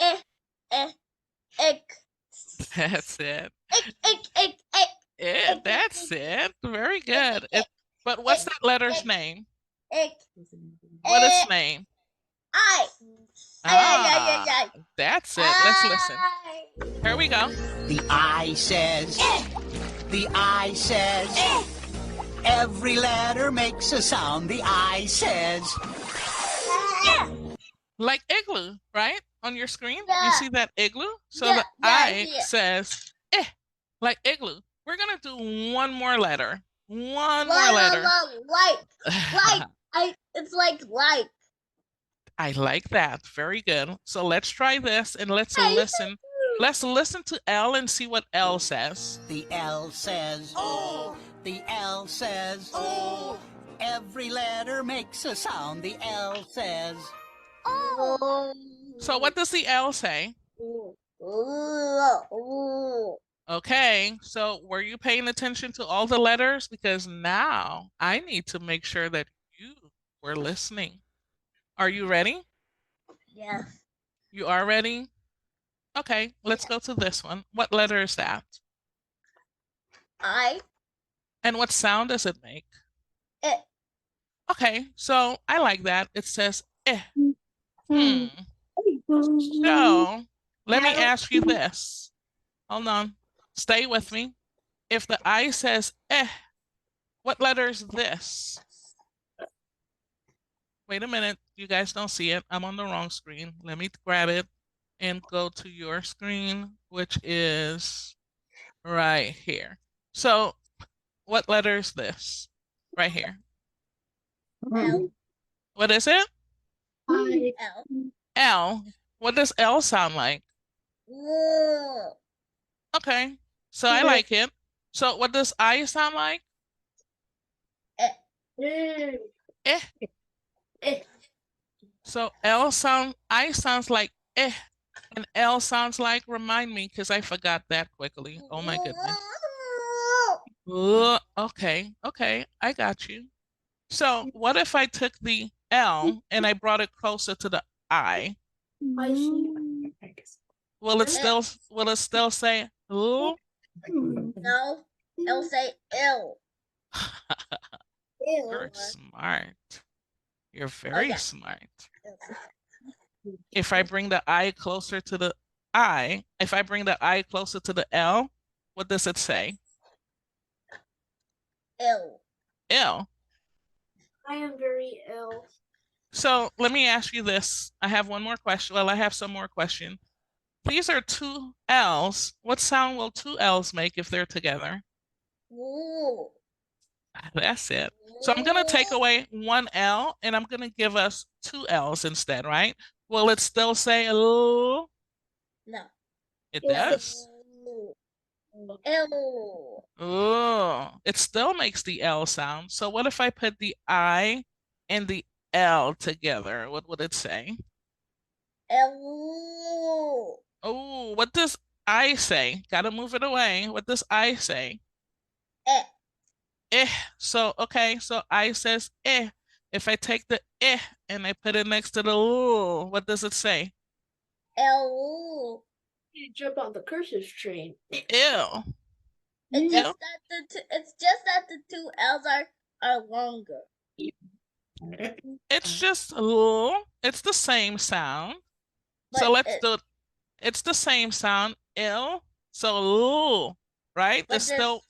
That's it. Yeah, that's it. Very good. But what's that letter's name? What is its name? Ah, that's it. Let's listen. Here we go. The I says. The I says. Every letter makes a sound. The I says. Like igloo, right? On your screen, you see that igloo? So the I says like igloo. We're gonna do one more letter. One more letter. It's like. I like that. Very good. So let's try this and let's listen. Let's listen to L and see what L says. The L says. Oh. The L says. Oh. Every letter makes a sound. The L says. Oh. So what does the L say? Okay, so were you paying attention to all the letters? Because now I need to make sure that you were listening. Are you ready? Yes. You are ready? Okay, let's go to this one. What letter is that? I. And what sound does it make? Eh. Okay, so I like that. It says eh. So let me ask you this. Hold on. Stay with me. If the I says eh, what letter is this? Wait a minute. You guys don't see it. I'm on the wrong screen. Let me grab it and go to your screen, which is right here. So what letter is this? Right here. L. What is it? L. L. What does L sound like? Okay, so I like it. So what does I sound like? Eh. So I sounds like eh, and L sounds like, remind me, because I forgot that quickly. Oh my goodness. Okay, I got you. So what if I took the L and I brought it closer to the I? Will it still say L? No. It'll say ill. You're smart. You're very smart. If I bring the I closer to the I, if I bring the I closer to the L, what does it say? Ill. Ill. I am very ill. So let me ask you this. I have one more question. Well, I have some more question. These are two L's. What sound will two L's make if they're together? Ooh. That's it. So I'm going to take away one L and I'm going to give us two L's instead, right? Will it still say L? No. It does. Ill. Oh, it still makes the L sound. So what if I put the I and the L together? What would it say? Ill. Oh, what does I say? Gotta move it away. What does I say? Eh. Eh. So, okay, so I says eh. If I take the eh and I put it next to the L, what does it say? Ill. You jump on the cursive train. Ew. It's just that the two L's are longer. It's just L. It's the same sound. So let's do it. It's the same sound. Ill. So L, right? But It's still.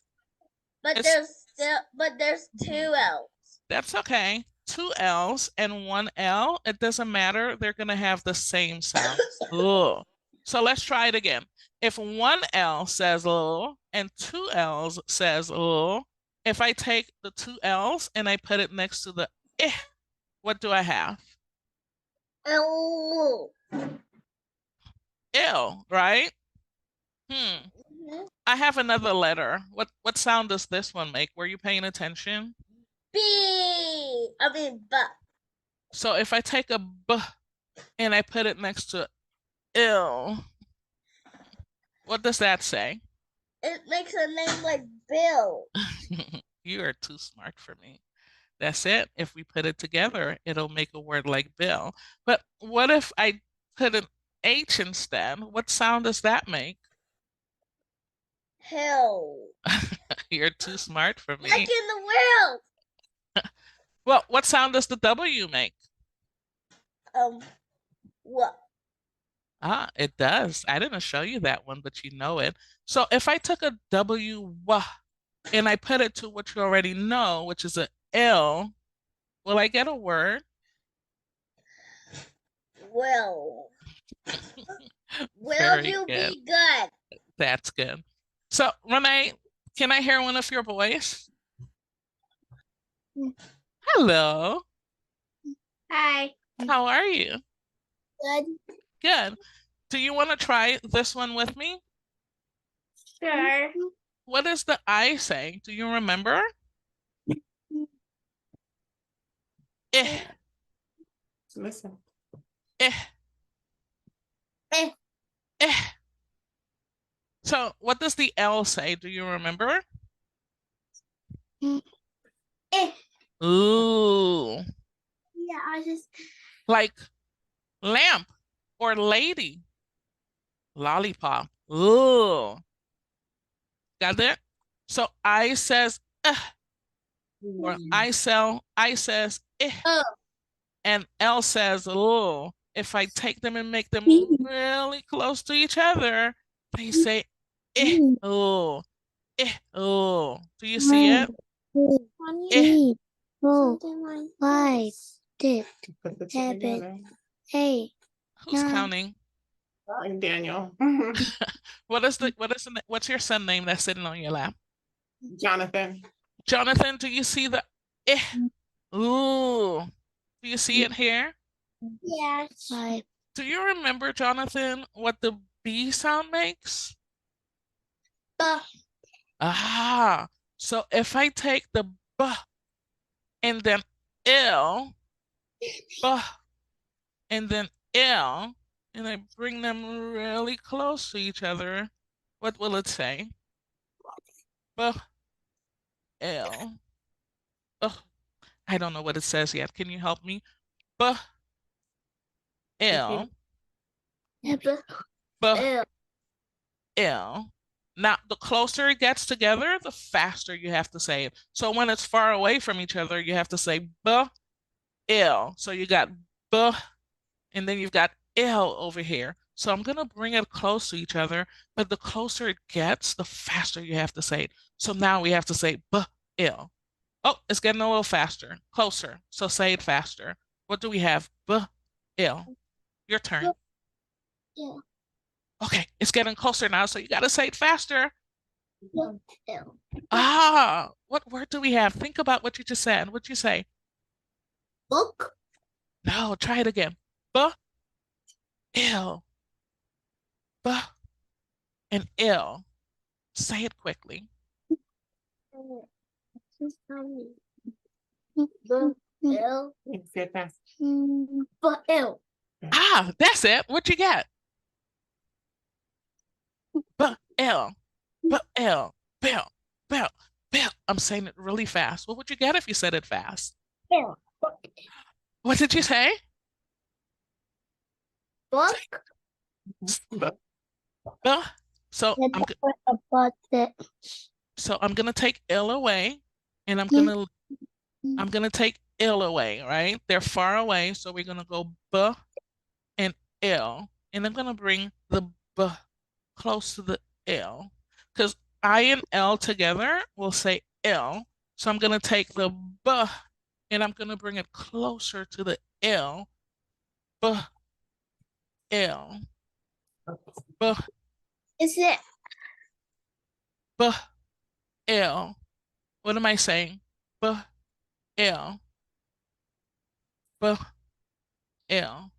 there's two L's. That's okay. Two L's and one L. It doesn't matter. They're gonna have the same sound. L. So let's try it again. If one L says L and two L's says L, if I take the two L's and I put it next to the eh, what do I have? L. L, right? I have another letter. What sound does this one make? Were you paying attention? B. I mean, B. So if I take a B and I put it next to L, what does that say? It makes a name like Bill. You are too smart for me. That's it. If we put it together, it'll make a word like Bill. But what if I put an H instead? What sound does that make? Hill. You're too smart for Like in me. the world. Well, what sound does the W make? What? Ah, it does. I didn't show you that one, but you know it. So if I took a W and I put it to what you already know, which is a L, will I get a word? Will. Will Very you good. be good? That's good. So, Renee, can I hear one of your voice? Hello. Hi. How are you? Good. Good. Do you want to try this one with me? Sure. What does the I say? Do you remember? Eh, Listen. eh, Eh. eh. So, what does the L say? Do you remember? Eh. Ooh, Yeah, I just. like lamp or lady. Lollipop. Ooh. Got it? So I says or I says Oh. and L says oh. If I take them and make them really close to each other, they say oh. Oh. Do you see it? Eh. 4, 5, 6, Put the two 7, together. 8. Who's Yeah. counting? I'm Daniel. What's your son name that's sitting on your lap? Jonathan. Jonathan, do you see the Ooh. Do you see it here? Yes. 5. Do you remember, Jonathan, what the B sound makes? Ah, so if I take the B and then L, B, and then L, and I bring them really close to each other, what will it say? B, L. Oh, I don't know what it says yet. Can you help me? B, L, B, L. Now, the closer it gets together, the faster you have to say it. So when it's far away from each other, you have to say B, L. So you got B, and then you've got L over here. So I'm going to bring it close to each other, but the closer it gets, the faster you have to say it. So now we have to say B, L. Oh, it's getting a little faster, closer. So say it faster. What do we have? B, L. Your turn. Yeah. Okay, it's getting closer now, so you got to say it faster. L. Ah, what word do we have? Think about what you just said. What'd you say? Book. No, try it again. B, L. B, and L. Say it quickly. L. Say it fast. L. Ah, that's it. What you got? B, L. B, L. Bell. Bell. Bell. I'm saying it really fast. What would you get if you said it fast? L. What did you say? Book. B. So About it. I'm gonna take L away, and I'm gonna take L away, right? They're far away, so we're gonna go B and L, and I'm gonna bring the B close to the L, because I and L together will say L. So I'm gonna take the B, and I'm gonna bring it closer to the L. B, L, B, Is it? B, L. What am I saying? B, L, B, L.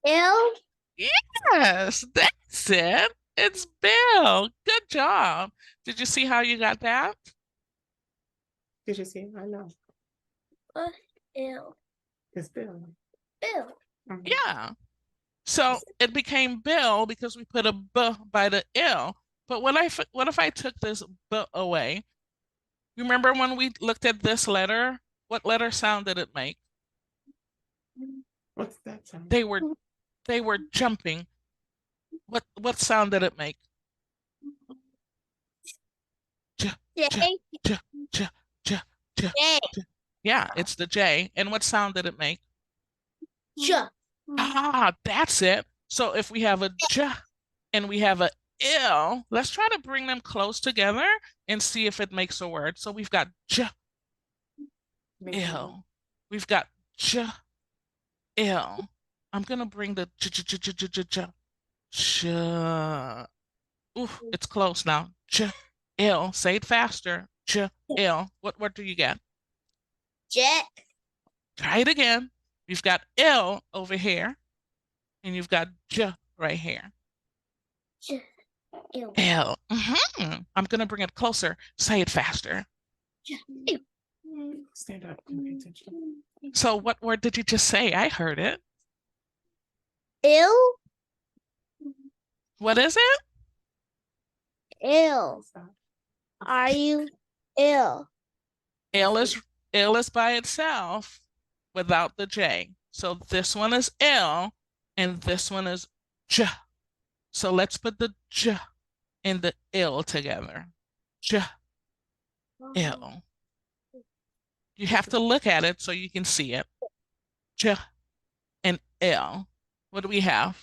Bill. Yes, that's it. It's Bill. Good job. Did you see how you got that? Did you see? I know. Bill. It's Bill. Bill. Mhm. Yeah. So it became Bill because we put a B by the L. But what if I took this B away? Remember when we looked at this letter? What letter sound did it make? What's that sound? They were jumping. What sound did it make? J, J. j, j, j, j, j, J. j. Yeah, it's the J. And what sound did it make? J. Ah, that's it. So if we have a J and we have a L, let's try to bring them close together and see if it makes a word. So we've got J, L. We've got J, L. I'm gonna bring the J, J, J, J, J, J, J. J. Ooh, it's close now. J, L. Say it faster. J, L. What do you get? Jet. Try it again. You've got L over here, and you've got J right here. J. L. L. I'm gonna bring it closer. Say it faster. J. Stand up and pay attention. So what word did you just say? I heard it. Ill. What is it? Ill. Are you ill? L is by itself without the J. So this one is L and this one is J. So let's put the J and the L together. J, L. You have to look at it so you can see it. J and L. What do we have?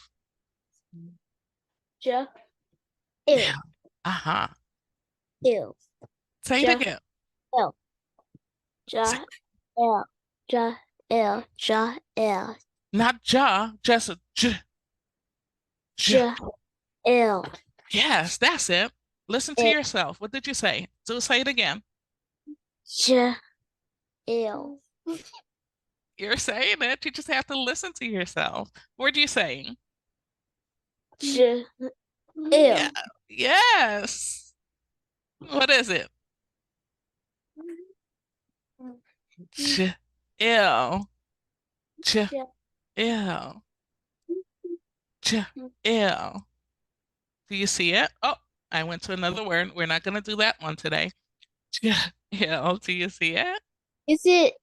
J. Ill. Uh-huh. Ill. Say it J. again. L. J. L. J. L. J. L. Not ja, just a J. J. L. Yes, that's it. Listen to L. yourself. What did you say? So say it again. J. L. You're saying it. You just have to listen to yourself. What are you saying? J. L. Yeah. Yes. What is it? J, L. J, L. J, L. Do you see it? Oh, I went to another word. We're not going to do that one today. J, L. Do you see it? Is it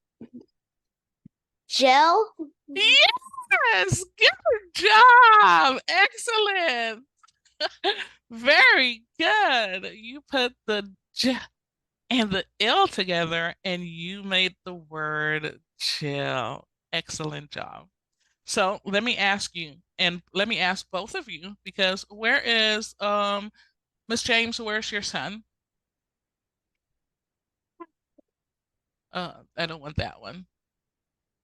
gel? Yes. Good job. Excellent. Very good. You put the J and the L together and you made the word chill. Excellent job. So let me ask you, and let me ask both of you, because where is Miss James, where's your son? I don't want that one.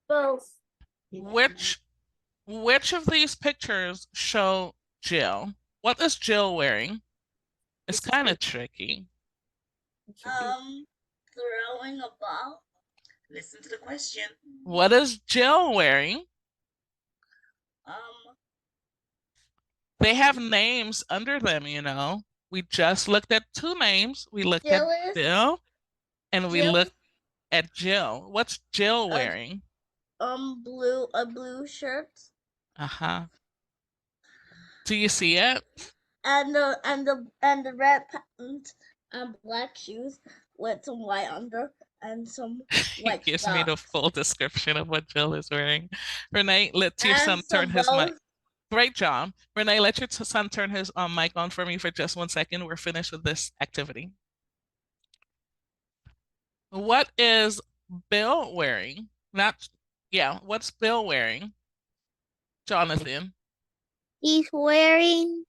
Both. Which of these pictures show Jill? What is Jill wearing? It's kind of tricky. Throwing a ball. Listen to the question. What is Jill wearing? They have names under them, you know. We just looked at two names. We looked Jill at is- Bill and we Jill? looked at Jill. What's Jill wearing? A blue shirt Uh-huh. Do you see it? and the red pants and black shoes with some white under and some He white gives me the socks. full description of what Jill is wearing. Renee, let your And son turn some his mic. bows. Great job. Renee, let your son turn his mic on for me for just 1 second. We're finished with this activity. What is Bill wearing? What's Bill wearing? Jonathan. He's wearing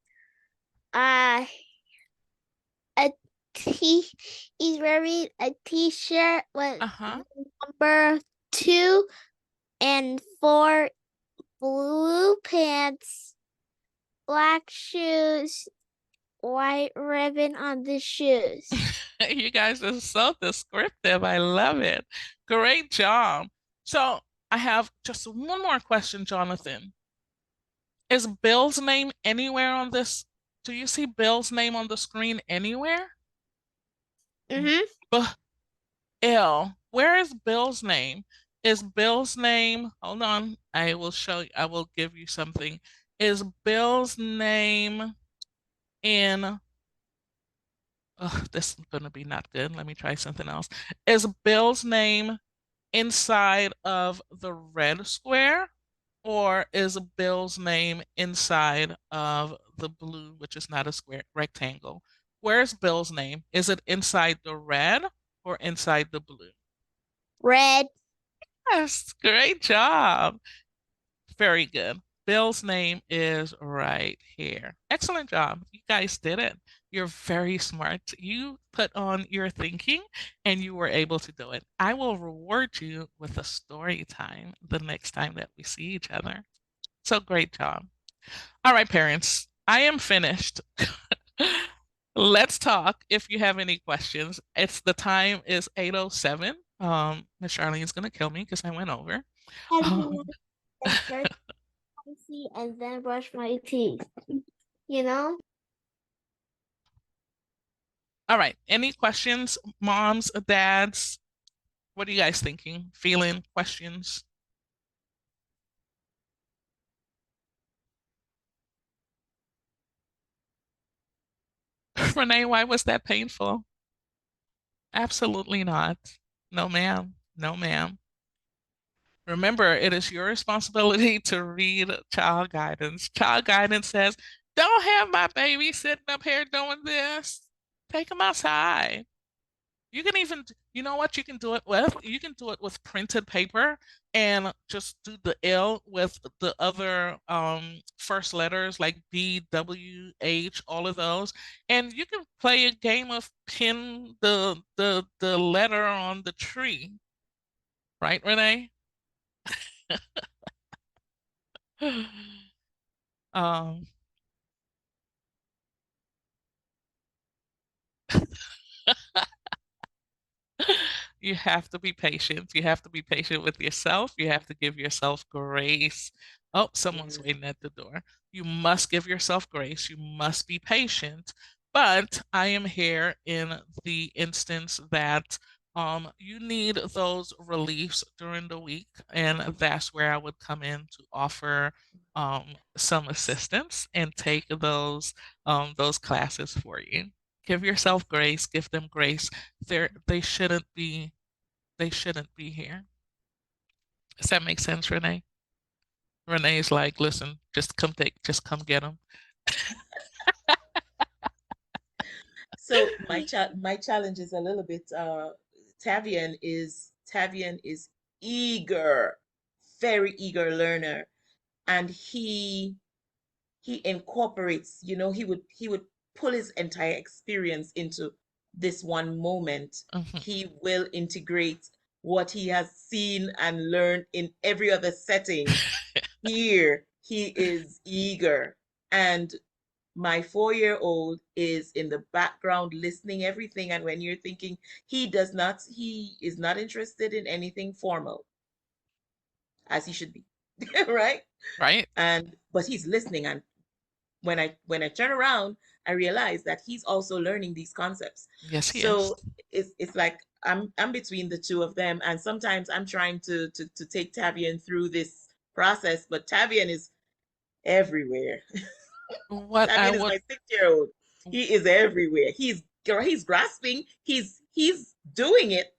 he's wearing a t-shirt with number 2 and 4, blue pants, black shoes, white ribbon on the shoes. You guys are so descriptive. I love it. Great job. So I have just one more question, Jonathan. Is Bill's name anywhere on this? Do you see Bill's name on the screen anywhere? L. Where is Bill's name? Is Bill's name, hold on, I will show you, I will give you something. Is Bill's name in, oh, this is gonna be not good. Let me try something else. Is Bill's name inside of the red square, or is Bill's name inside of the blue, which is not a square, rectangle? Where's Bill's name? Is it inside the red or inside the blue? Red. Yes, great job. Very good. Bill's name is right here. Excellent job. You guys did it. You're very smart. You put on your thinking and you were able to do it. I will reward you with a story time the next time that we see each other. So great job. All right, parents, I am finished. Let's talk if you have any questions. The time is 8:07. Miss Charlene's gonna kill me because I went over. And then brush my teeth. You know? All right. Any questions, moms, dads? What are you guys thinking? Feeling? Questions? Renee, why was that painful? Absolutely not. No, ma'am. No, ma'am. Remember, it is your responsibility to read child guidance. Child guidance says, don't have my baby sitting up here doing this. Take him outside. You can even, you know what you can do it with? You can do it with printed paper and just do the L with the other first letters like B, W, H, all of those. And you can play a game of pin the letter on the tree. Right, Renee? um You have to be patient. You have to be patient with yourself. You have to give yourself grace. Oh, someone's waiting at the door. You must give yourself grace. You must be patient. But I am here in the instance that you need those reliefs during the week, and that's where I would come in to offer some assistance and take those classes for you. Give yourself grace, give them grace. They shouldn't be here. Does that make sense, Renee? Renee's like, listen, just come get them. So my challenge is a little bit Tavian is eager, very eager learner, and he incorporates, he would pull his entire experience into this one moment. He will integrate what he has seen and learned in every other setting. Here he is eager, and my 4-year-old is in the background listening everything. And when you're thinking he is not interested in anything formal, as he should be, right? But he's listening, and when I turn around, I realize that he's also learning these concepts. Yes, he is. So it's like I'm between the two of them, and sometimes I'm trying to take Tavian through this process, but Tavian is everywhere. Tavian is my 6-year-old. He is everywhere. He's grasping. He's doing it,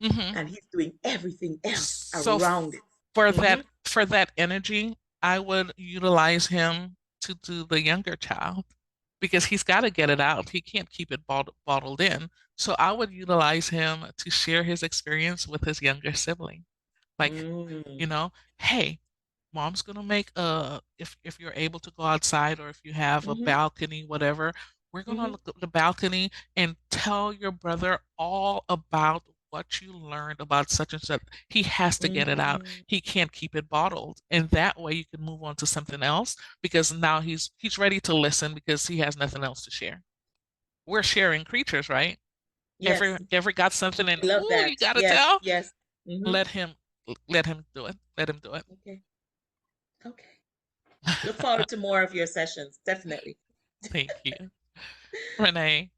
and he's doing everything else around it. For that energy, I would utilize him to do the younger child, because he's got to get it out. He can't keep it bottled in. So I would utilize him to share his experience with his younger sibling. Like, hey, mom's gonna make if you're able to go outside, or if you have a balcony, whatever, we're gonna look at the balcony and tell your brother all about what you learned about such and such. He has to get it out. He can't keep it bottled. And that way you can move on to something else, because now he's ready to listen because he has nothing else to share. We're sharing creatures, right? Yes. Ever got something and love that. You gotta yes, tell? Yes. Let him do it. Let him do it. Okay. Look forward to more of your sessions, definitely. Thank you. Renee.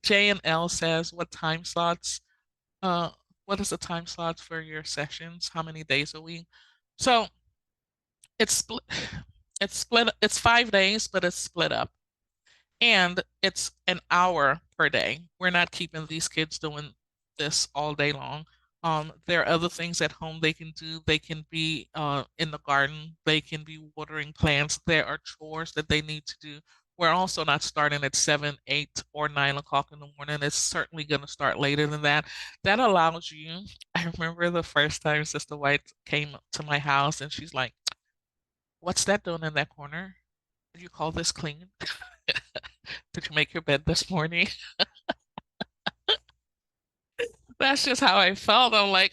J and L says, what time slots? What is the time slots for your sessions? How many days a week? So it's split. It's split. It's 5 days, but it's split up, and it's an hour per day. We're not keeping these kids doing this all day long. There are other things at home they can do. They can be in the garden. They can be watering plants. There are chores that they need to do. We're also not starting at 7, 8, or 9 o'clock in the morning. It's certainly going to start later than that. That allows you. I remember the first time Sister White came to my house and she's like, "What's that doing in that corner? Do you call this clean? Did you make your bed this morning?" That's just how I felt. I'm like,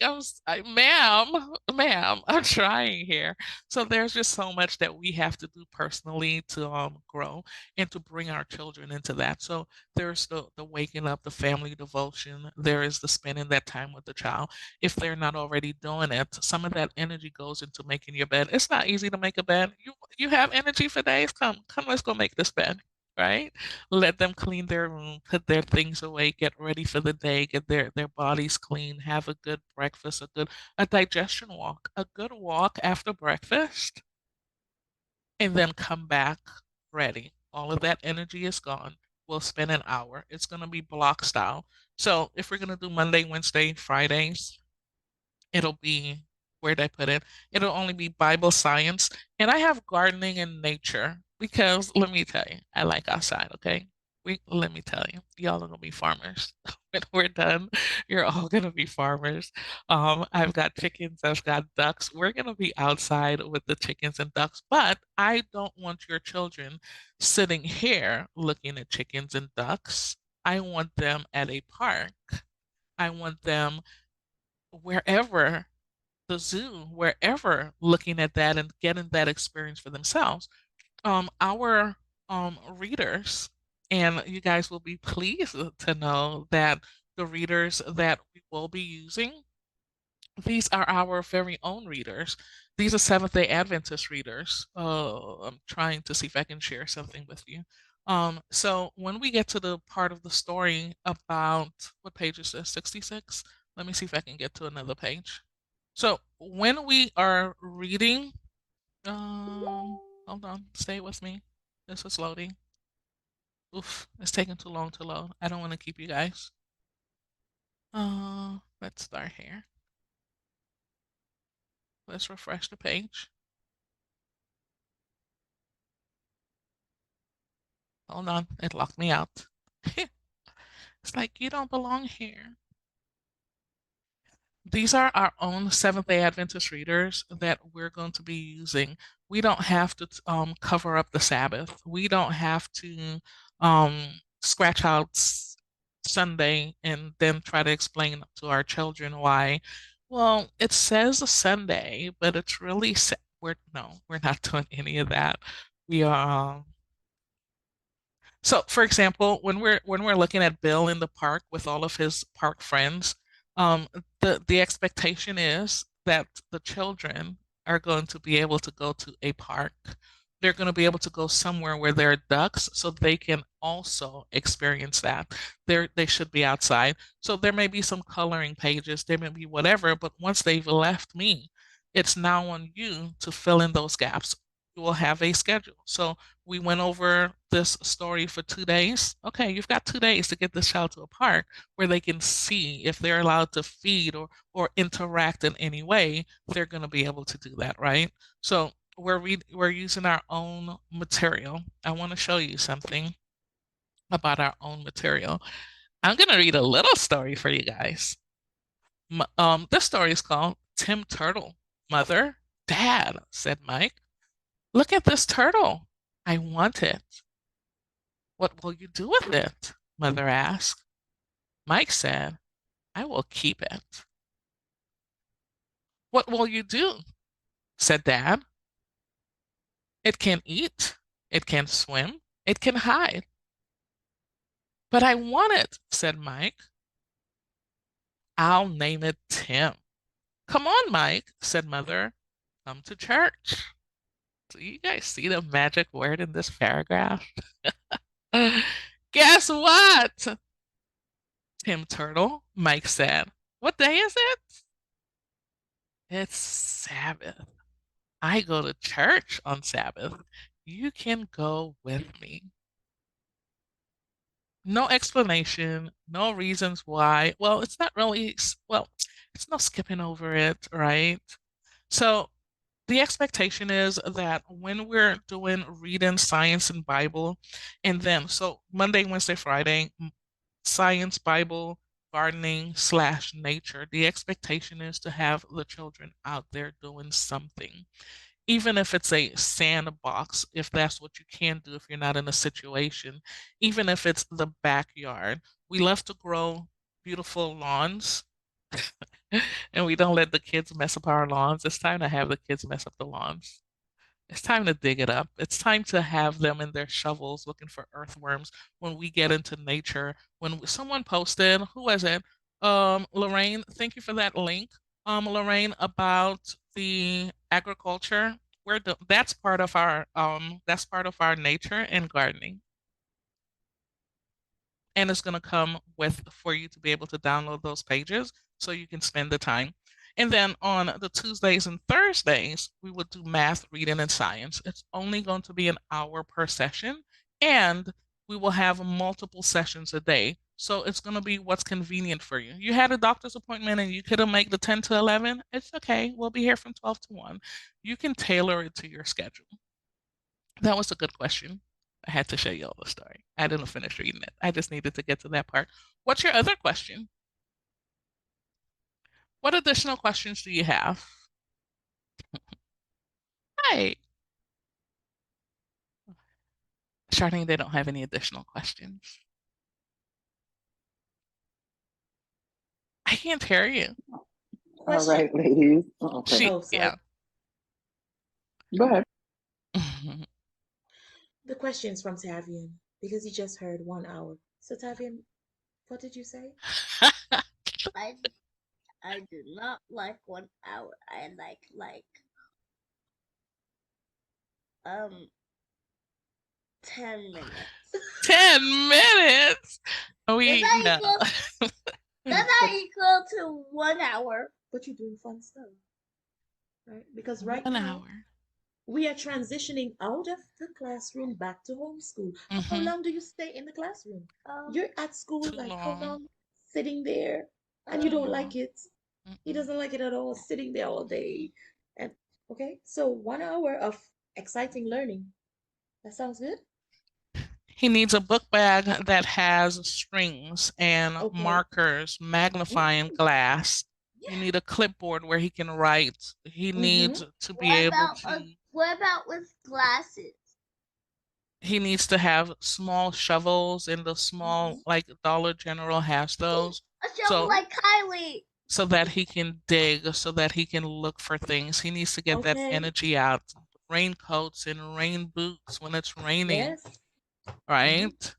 ma'am, I'm trying here. So there's just so much that we have to do personally to grow and to bring our children into that. So there's the waking up, the family devotion. There is the spending that time with the child. If they're not already doing it, some of that energy goes into making your bed. It's not easy to make a bed. You have energy for days. Come, let's go make this bed. Right? Let them clean their room, put their things away, get ready for the day, get their bodies clean, have a good breakfast, a digestion walk, a good walk after breakfast, and then come back ready. All of that energy is gone. We'll spend an hour. It's going to be block style. So if we're going to do Monday, Wednesday, Fridays, it'll be, where'd I put it? It'll only be Bible science. And I have gardening and nature because let me tell you, I like outside, okay? Let me tell you, y'all are gonna be farmers. When we're done, you're all gonna be farmers. I've got chickens, I've got ducks. We're gonna be outside with the chickens and ducks, but I don't want your children sitting here looking at chickens and ducks. I want them at a park. I want them wherever, the zoo, wherever, looking at that and getting that experience for themselves. Our readers, and you guys will be pleased to know that the readers that we will be using, these are our very own readers. These are Seventh-day Adventist readers. I'm trying to see if I can share something with you. So when we get to the part of the story about, what page is this? 66? Let me see if I can get to another page. So when we are reading, hold on, stay with me. This is loading. Oof, it's taking too long to load. I don't want to keep you guys. Let's start here. Let's refresh the page. Hold on, it locked me out. It's like, you don't belong here. These are our own Seventh-day Adventist readers that we're going to be using. We don't have to cover up the Sabbath. We don't have to scratch out Sunday and then try to explain to our children why. Well, it says a Sunday, but it's really we're not doing any of that. We are. So, for example, when we're looking at Bill in the park with all of his park friends, the expectation is that the children are going to be able to go to a park. They're going to be able to go somewhere where there are ducks so they can also experience that. They should be outside. So there may be some coloring pages, there may be whatever, but once they've left me, it's now on you to fill in those gaps. You will have a schedule. So we went over this story for 2 days. Okay, you've got 2 days to get this child to a park where they can see if they're allowed to feed or interact in any way, they're going to be able to do that, right? So we're using our own material. I want to show you something about our own material. I'm going to read a little story for you guys. This story is called Tim Turtle. Mother, Dad, said Mike, look at this turtle. I want it. What will you do with it? Mother asked. Mike said, I will keep it. What will you do? Said Dad. It can eat, it can swim, it can hide. But I want it, said Mike. I'll name it Tim. Come on, Mike, said Mother. come to church. Do you guys see the magic word in this paragraph? Guess what? Tim Turtle, Mike said. What day is it? It's Sabbath. I go to church on Sabbath. You can go with me. No explanation, no reasons why. Well, it's not really, well, it's no skipping over it, right? So the expectation is that when we're doing reading science and Bible, and then so Monday, Wednesday, Friday, science, Bible, gardening / nature, the expectation is to have the children out there doing something, even if it's a sandbox, if that's what you can do if you're not in a situation, even if it's the backyard. We love to grow beautiful lawns. And we don't let the kids mess up our lawns. It's time to have the kids mess up the lawns. It's time to dig it up. It's time to have them in their shovels looking for earthworms when we get into nature. When someone posted, who was it? Lorraine, thank you for that link. Lorraine, about the agriculture. That's part of our nature and gardening. And it's going to come with for you to be able to download those pages so you can spend the time. And then on the Tuesdays and Thursdays, we will do math, reading, and science. It's only going to be an hour per session, and we will have multiple sessions a day. So it's going to be what's convenient for you. You had a doctor's appointment and you couldn't make the 10 to 11. It's okay. We'll be here from 12 to 1. You can tailor it to your schedule. That was a good question. I had to show you all the story. I didn't finish reading it. I just needed to get to that part. What's your other question? What additional questions do you have? Hi. Charlene, they don't have any additional questions. I can't hear you. All right, ladies. Okay. Yeah. Go ahead. The question's from Tavian because he just heard 1 hour. So Tavian, what did you say? I do not like 1 hour. I like 10 minutes. 10 minutes? We Does know. that equal to 1 hour? But you're doing fun stuff, right? Because right 1 now hour. we are transitioning out of the classroom back to homeschool. How long do you stay in the classroom? You're at school like how long? Sitting there, and you don't like it. He doesn't like it at all, sitting there all day. And okay, so 1 hour of exciting learning. That sounds good. He needs a book bag that has strings and markers, magnifying glass. You need a clipboard where he can write. He needs to be able to. What about with glasses? He needs to have small shovels in the small, like Dollar General has those. A shovel like Kylie. So that he can dig, so that he can look for things. He needs to get that energy out. Raincoats and rain boots when it's raining. Yes. Right?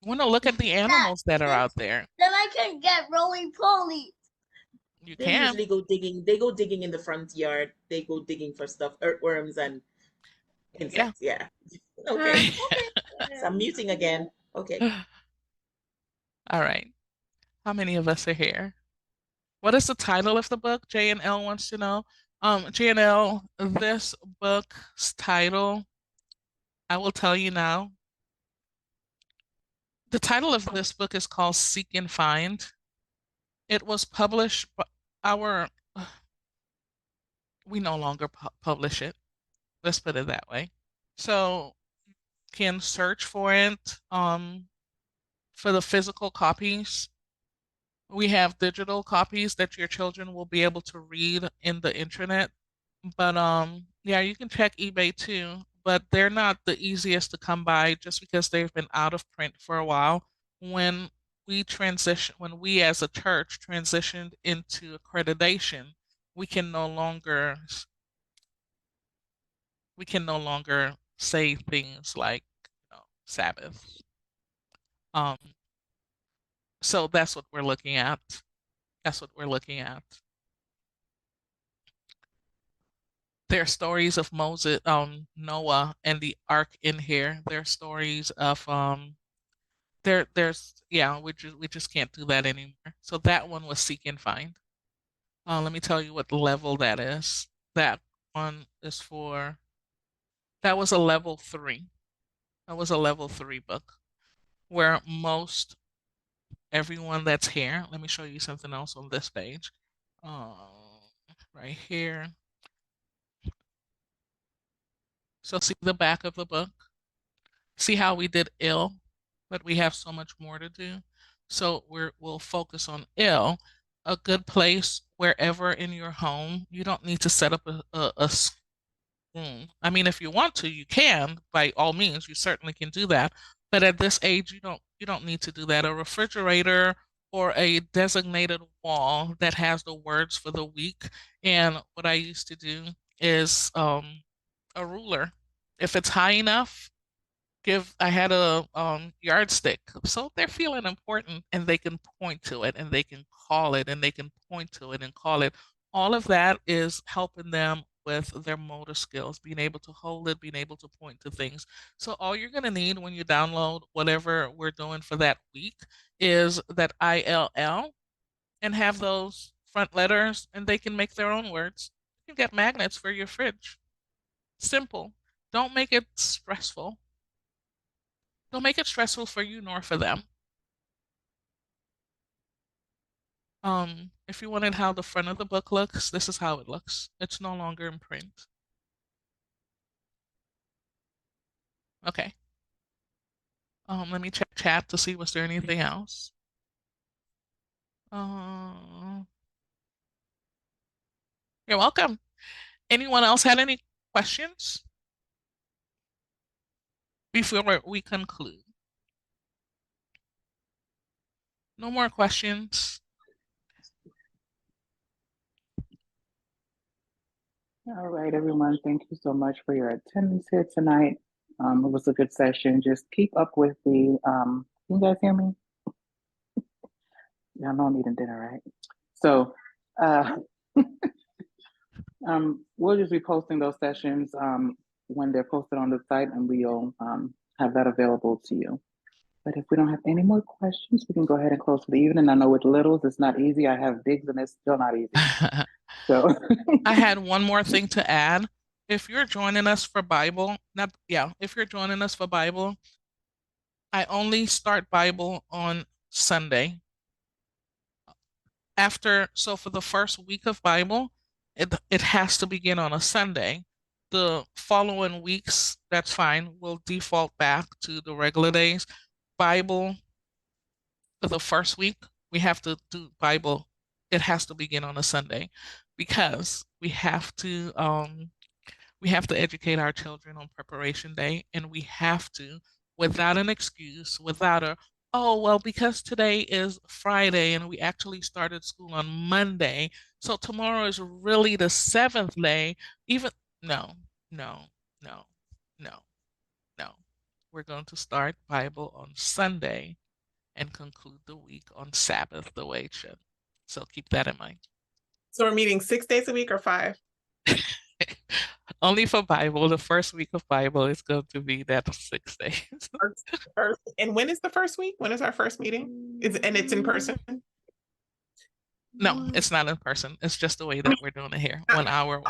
You want to look at the animals that are out there. Then I can get roly poly. They usually go digging. They go digging in the front yard. They go digging for stuff, earthworms and insects. Yeah. Okay. So I'm muting again. Okay. All right. How many of us are here? What is the title of the book? J and L wants to know. J and L, this book's title, I will tell you now. The title of this book is called Seek and Find. It was published by we no longer publish it. Let's put it that way. So you can search for it for the physical copies. We have digital copies that your children will be able to read in the internet. But yeah, you can check eBay too, but they're not the easiest to come by just because they've been out of print for a while. When we as a church transitioned into accreditation, we can no longer say things like, Sabbath. So that's what we're looking at. That's what we're looking at. There are stories of Moses, Noah and the ark in here. There are stories of there's yeah, we just can't do that anymore. So that one was seek and find. Let me tell you what level that is. That one is for that was a level 3. That was a level 3 book where most everyone that's here. Let me show you something else on this page. Right here. So see the back of the book. See how we did ill, but we have so much more to do. So we'll focus on ill, a good place wherever in your home. You don't need to set up a room. I mean, if you want to, you can, by all means, you certainly can do that. But at this age, you don't need to do that. A refrigerator or a designated wall that has the words for the week. And what I used to do is a ruler. If it's high enough, I had a yardstick. So they're feeling important and they can point to it and they can call it and they can point to it and call it. All of that is helping them with their motor skills, being able to hold it, being able to point to things. So all you're going to need when you download whatever we're doing for that week is that ILL and have those front letters and they can make their own words. You can get magnets for your fridge. Simple. Don't make it stressful. Don't make it stressful for you nor for them. If you wanted how the front of the book looks, this is how it looks. It's no longer in print. Okay. Let me check chat to see was there anything else. You're welcome. Anyone else had any questions before we conclude? No more questions. All right, everyone. Thank you so much for your attendance here tonight. It was a good session. Just keep up with the, can you guys hear me? Y'all know I'm eating dinner, right? So, we'll just be posting those sessions when they're posted on the site, and we'll have that available to you. But if we don't have any more questions, we can go ahead and close for the evening. I know with littles, it's not easy. I have bigs and it's still not easy. So I had one more thing to add. If you're joining us for Bible, if you're joining us for Bible, I only start Bible on Sunday. So for the first week of Bible, it has to begin on a Sunday. The following weeks, that's fine. We'll default back to the regular days. Bible for the first week, we have to do Bible. It has to begin on a Sunday because we have to educate our children on preparation day, and we have to, without an excuse, oh, well, because today is Friday and we actually started school on Monday, so tomorrow is really the 7th day. No. We're going to start Bible on Sunday and conclude the week on Sabbath the way it should. So keep that in mind. So we're meeting 6 days a week or 5? Only for Bible. The first week of Bible is going to be that 6 days. And when is the first week? When is our first meeting? It's in person? No, it's not in person. It's just the way that we're doing it here. 1 hour.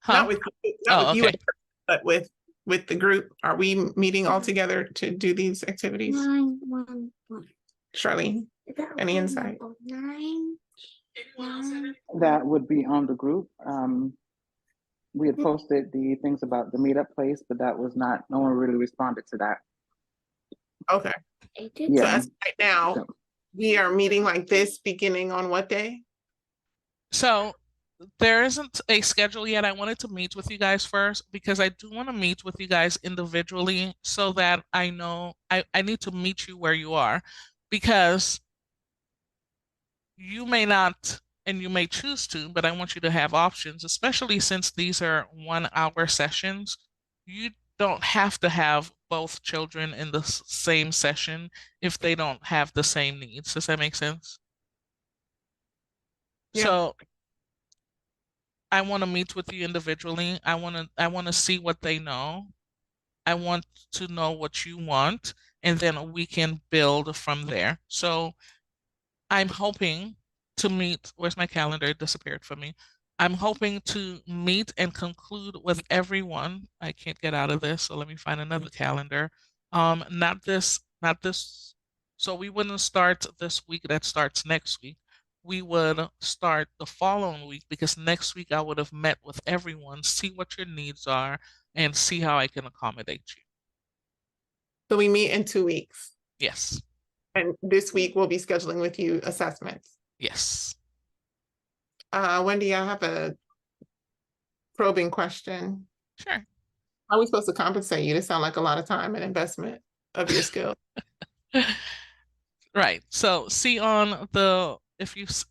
Not with you, but with the group. Are we meeting all together to do these activities? Charlene, any insight? That would be on the group. We had posted the things about the meetup place, but that was no one really responded to that. Okay. Yeah. So as right now, we are meeting like this beginning on what day? So there isn't a schedule yet. I wanted to meet with you guys first because I do want to meet with you guys individually so that I know I need to meet you where you are, because you may not and you may choose to, but I want you to have options, especially since these are 1 hour sessions. You don't have to have both children in the same session if they don't have the same needs. Does that make sense? Yeah. So I want to meet with you individually. I want to see what they know. I want to know what you want, and then we can build from there. So I'm hoping to meet, where's my calendar? It disappeared from me. I'm hoping to meet and conclude with everyone. I can't get out of this, so let me find another calendar. Not this, not this. So we wouldn't start this week, that starts next week. We would start the following week because next week I would have met with everyone, see what your needs are, and see how I can accommodate you. So we meet in 2 weeks. Yes. And this week we'll be scheduling with you assessments. Yes. Wendy, I have a probing question. Sure. How are we supposed to compensate you? This sounds like a lot of time and investment of your skill. Right. So see on the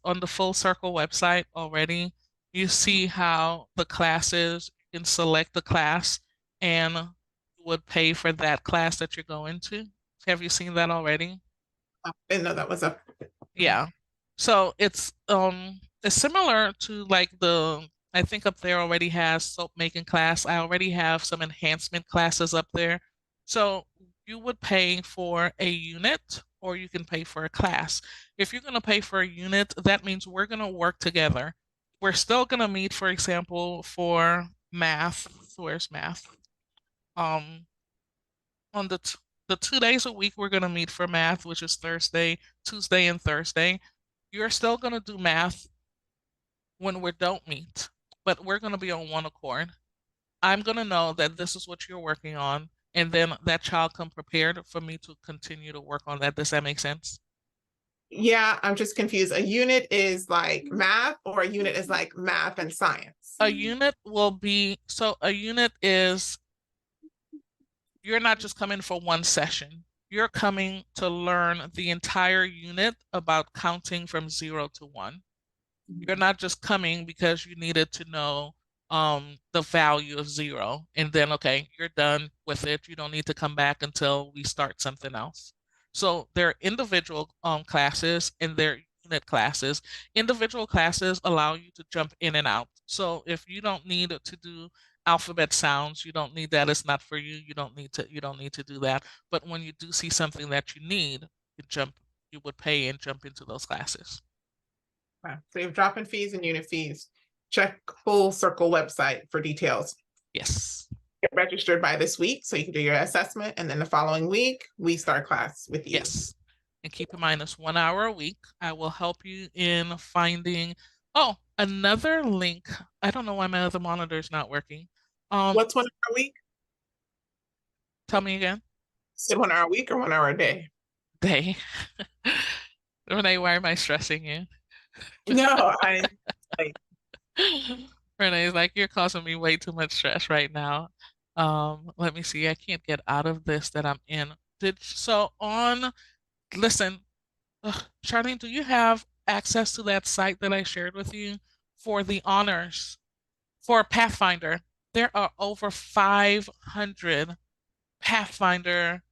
on the Full Circle website already, you see how the classes, you can select the class and you would pay for that class that you're going to. Have you seen that already? I didn't know that was up. Yeah. So it's similar to like I think up there already has soap making class. I already have some enhancement classes up there. So you would pay for a unit or you can pay for a class. If you're going to pay for a unit, that means we're going to work together. We're still going to meet, for example, for math. Where's math? On the 2 days a week, we're going to meet for math, which is Thursday, Tuesday, and Thursday. You're still going to do math when we don't meet, but we're going to be on one accord. I'm going to know that this is what you're working on, and then that child come prepared for me to continue to work on that. Does that make sense? Yeah, I'm just confused. A unit is like math, or a unit is like math and science? A unit will be, so a unit is, you're not just coming for one session. You're coming to learn the entire unit about counting from 0 to 1. You're not just coming because you needed to know the value of 0 and then, okay, you're done with it. You don't need to come back until we start something else. So there are individual classes and there are unit classes. Individual classes allow you to jump in and out. So if you don't need to do alphabet sounds, you don't need that. It's not for you. You don't need to do that. But when you do see something that you need, you would pay and jump into those classes. Wow. So you have drop-in fees and unit fees. Check Full Circle website for details. Yes. Get registered by this week so you can do your assessment, and then the following week we start class with you. Yes. And keep in mind it's 1 hour a week. I will help you in finding another link. I don't know why my other monitor is not working. What's 1 hour a week? Tell me again. Said 1 hour a week or 1 hour a day? Day. Renee, why am I stressing you? No, Renee's like, you're causing me way too much stress right now. Let me see. I can't get out of this that I'm in. Listen, Charlene, do you have access to that site that I shared with you for the honors for Pathfinder? There are over 500 Pathfinder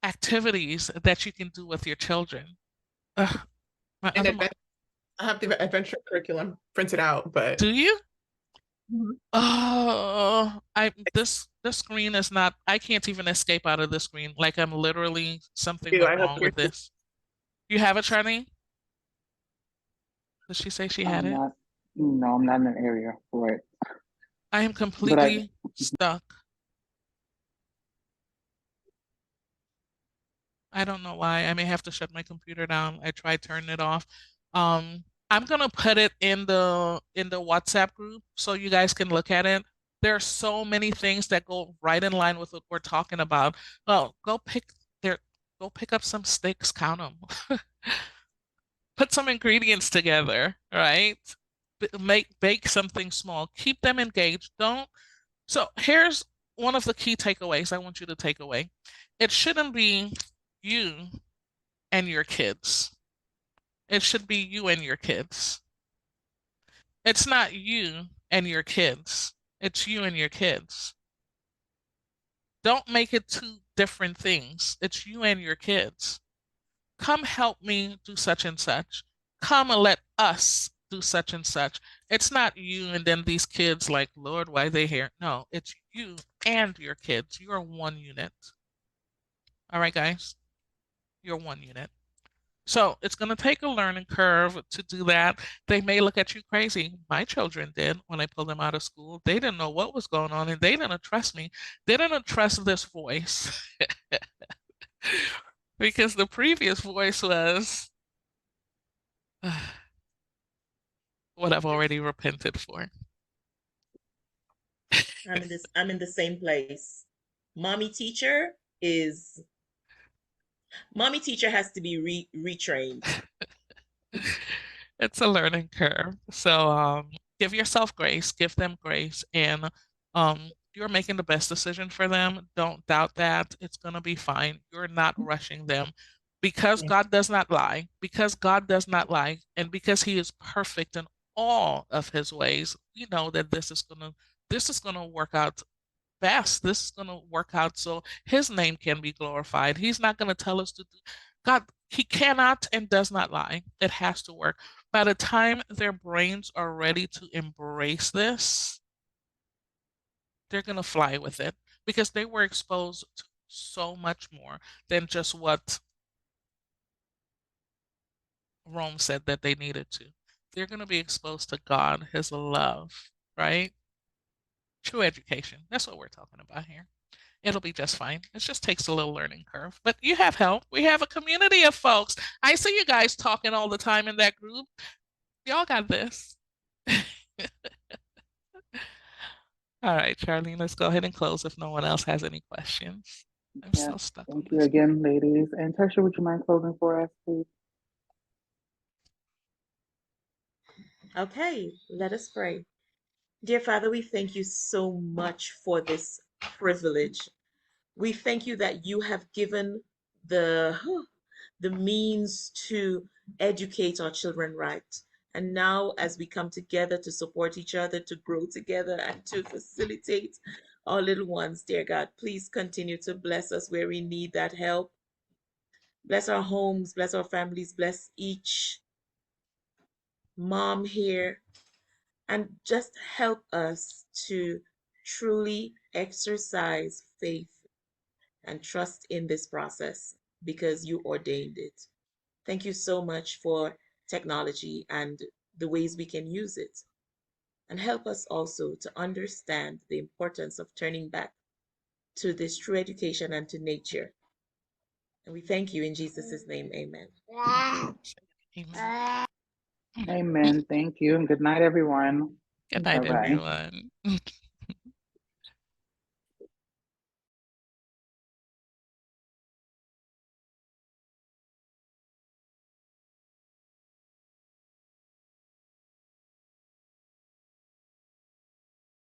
activities that you can do with your children. I have the adventure curriculum printed out, but do you? Mm-hmm. Oh, this screen is not. I can't even escape out of this screen. Like I'm literally something went wrong with this. You have it, Charlene? Did she say she had it? No, I'm not in the area for it. I am completely stuck. I don't know why. I may have to shut my computer down. I tried turning it off. I'm gonna put it in the WhatsApp group so you guys can look at it. There are so many things that go right in line with what we're talking about. Well, go pick up some sticks, count them. Put some ingredients together, right? Bake something small. Keep them engaged. So here's one of the key takeaways I want you to take away. It shouldn't be you and your kids. It should be you and your kids. It's not you and your kids. It's you and your kids. Don't make it two different things. It's you and your kids. Come help me do such and such. Come and let us do such and such. It's not you and then these kids like, Lord, why they here? No, it's you and your kids. You're one unit. All right, guys? You're one unit. So it's going to take a learning curve to do that. They may look at you crazy. My children did when I pulled them out of school. They didn't know what was going on, and they didn't trust me. They didn't trust this voice because the previous voice was what I've already repented for. I'm in the same place. Mommy teacher has to be retrained. It's a learning curve. So give yourself grace, give them grace, and you're making the best decision for them. Don't doubt that. It's going to be fine. You're not rushing them because God does not lie, and because he is perfect in all of his ways. We know that this is going to work out best. This is going to work out so his name can be glorified. He's not going to tell us to do. God, he cannot and does not lie. It has to work. By the time their brains are ready to embrace this, they're going to fly with it because they were exposed to so much more than just what Rome said that they needed to. They're going to be exposed to God, his love, right? True education. That's what we're talking about here. It'll be just fine. It just takes a little learning curve. But you have help. We have a community of folks. I see you guys talking all the time in that group. Y'all got this. All right, Charlene, let's go ahead and close if no one else has any questions. I'm so stuck. Thank you again, ladies. And Tasha, would you mind closing for us, please? Okay, let us pray. Dear Father, we thank you so much for this privilege. We thank you that you have given the means to educate our children right. And now as we come together to support each other, to grow together, and to facilitate our little ones, dear God, please continue to bless us where we need that help. Bless our homes, bless our families, bless each mom here, and just help us to truly exercise faith and trust in this process because you ordained it. Thank you so much for technology and the ways we can use it. And help us also to understand the importance of turning back to this true education and to nature. And we thank you in Jesus' name. Amen. Amen. Amen. Thank you. And good night, everyone. Good night, Bye-bye. everyone.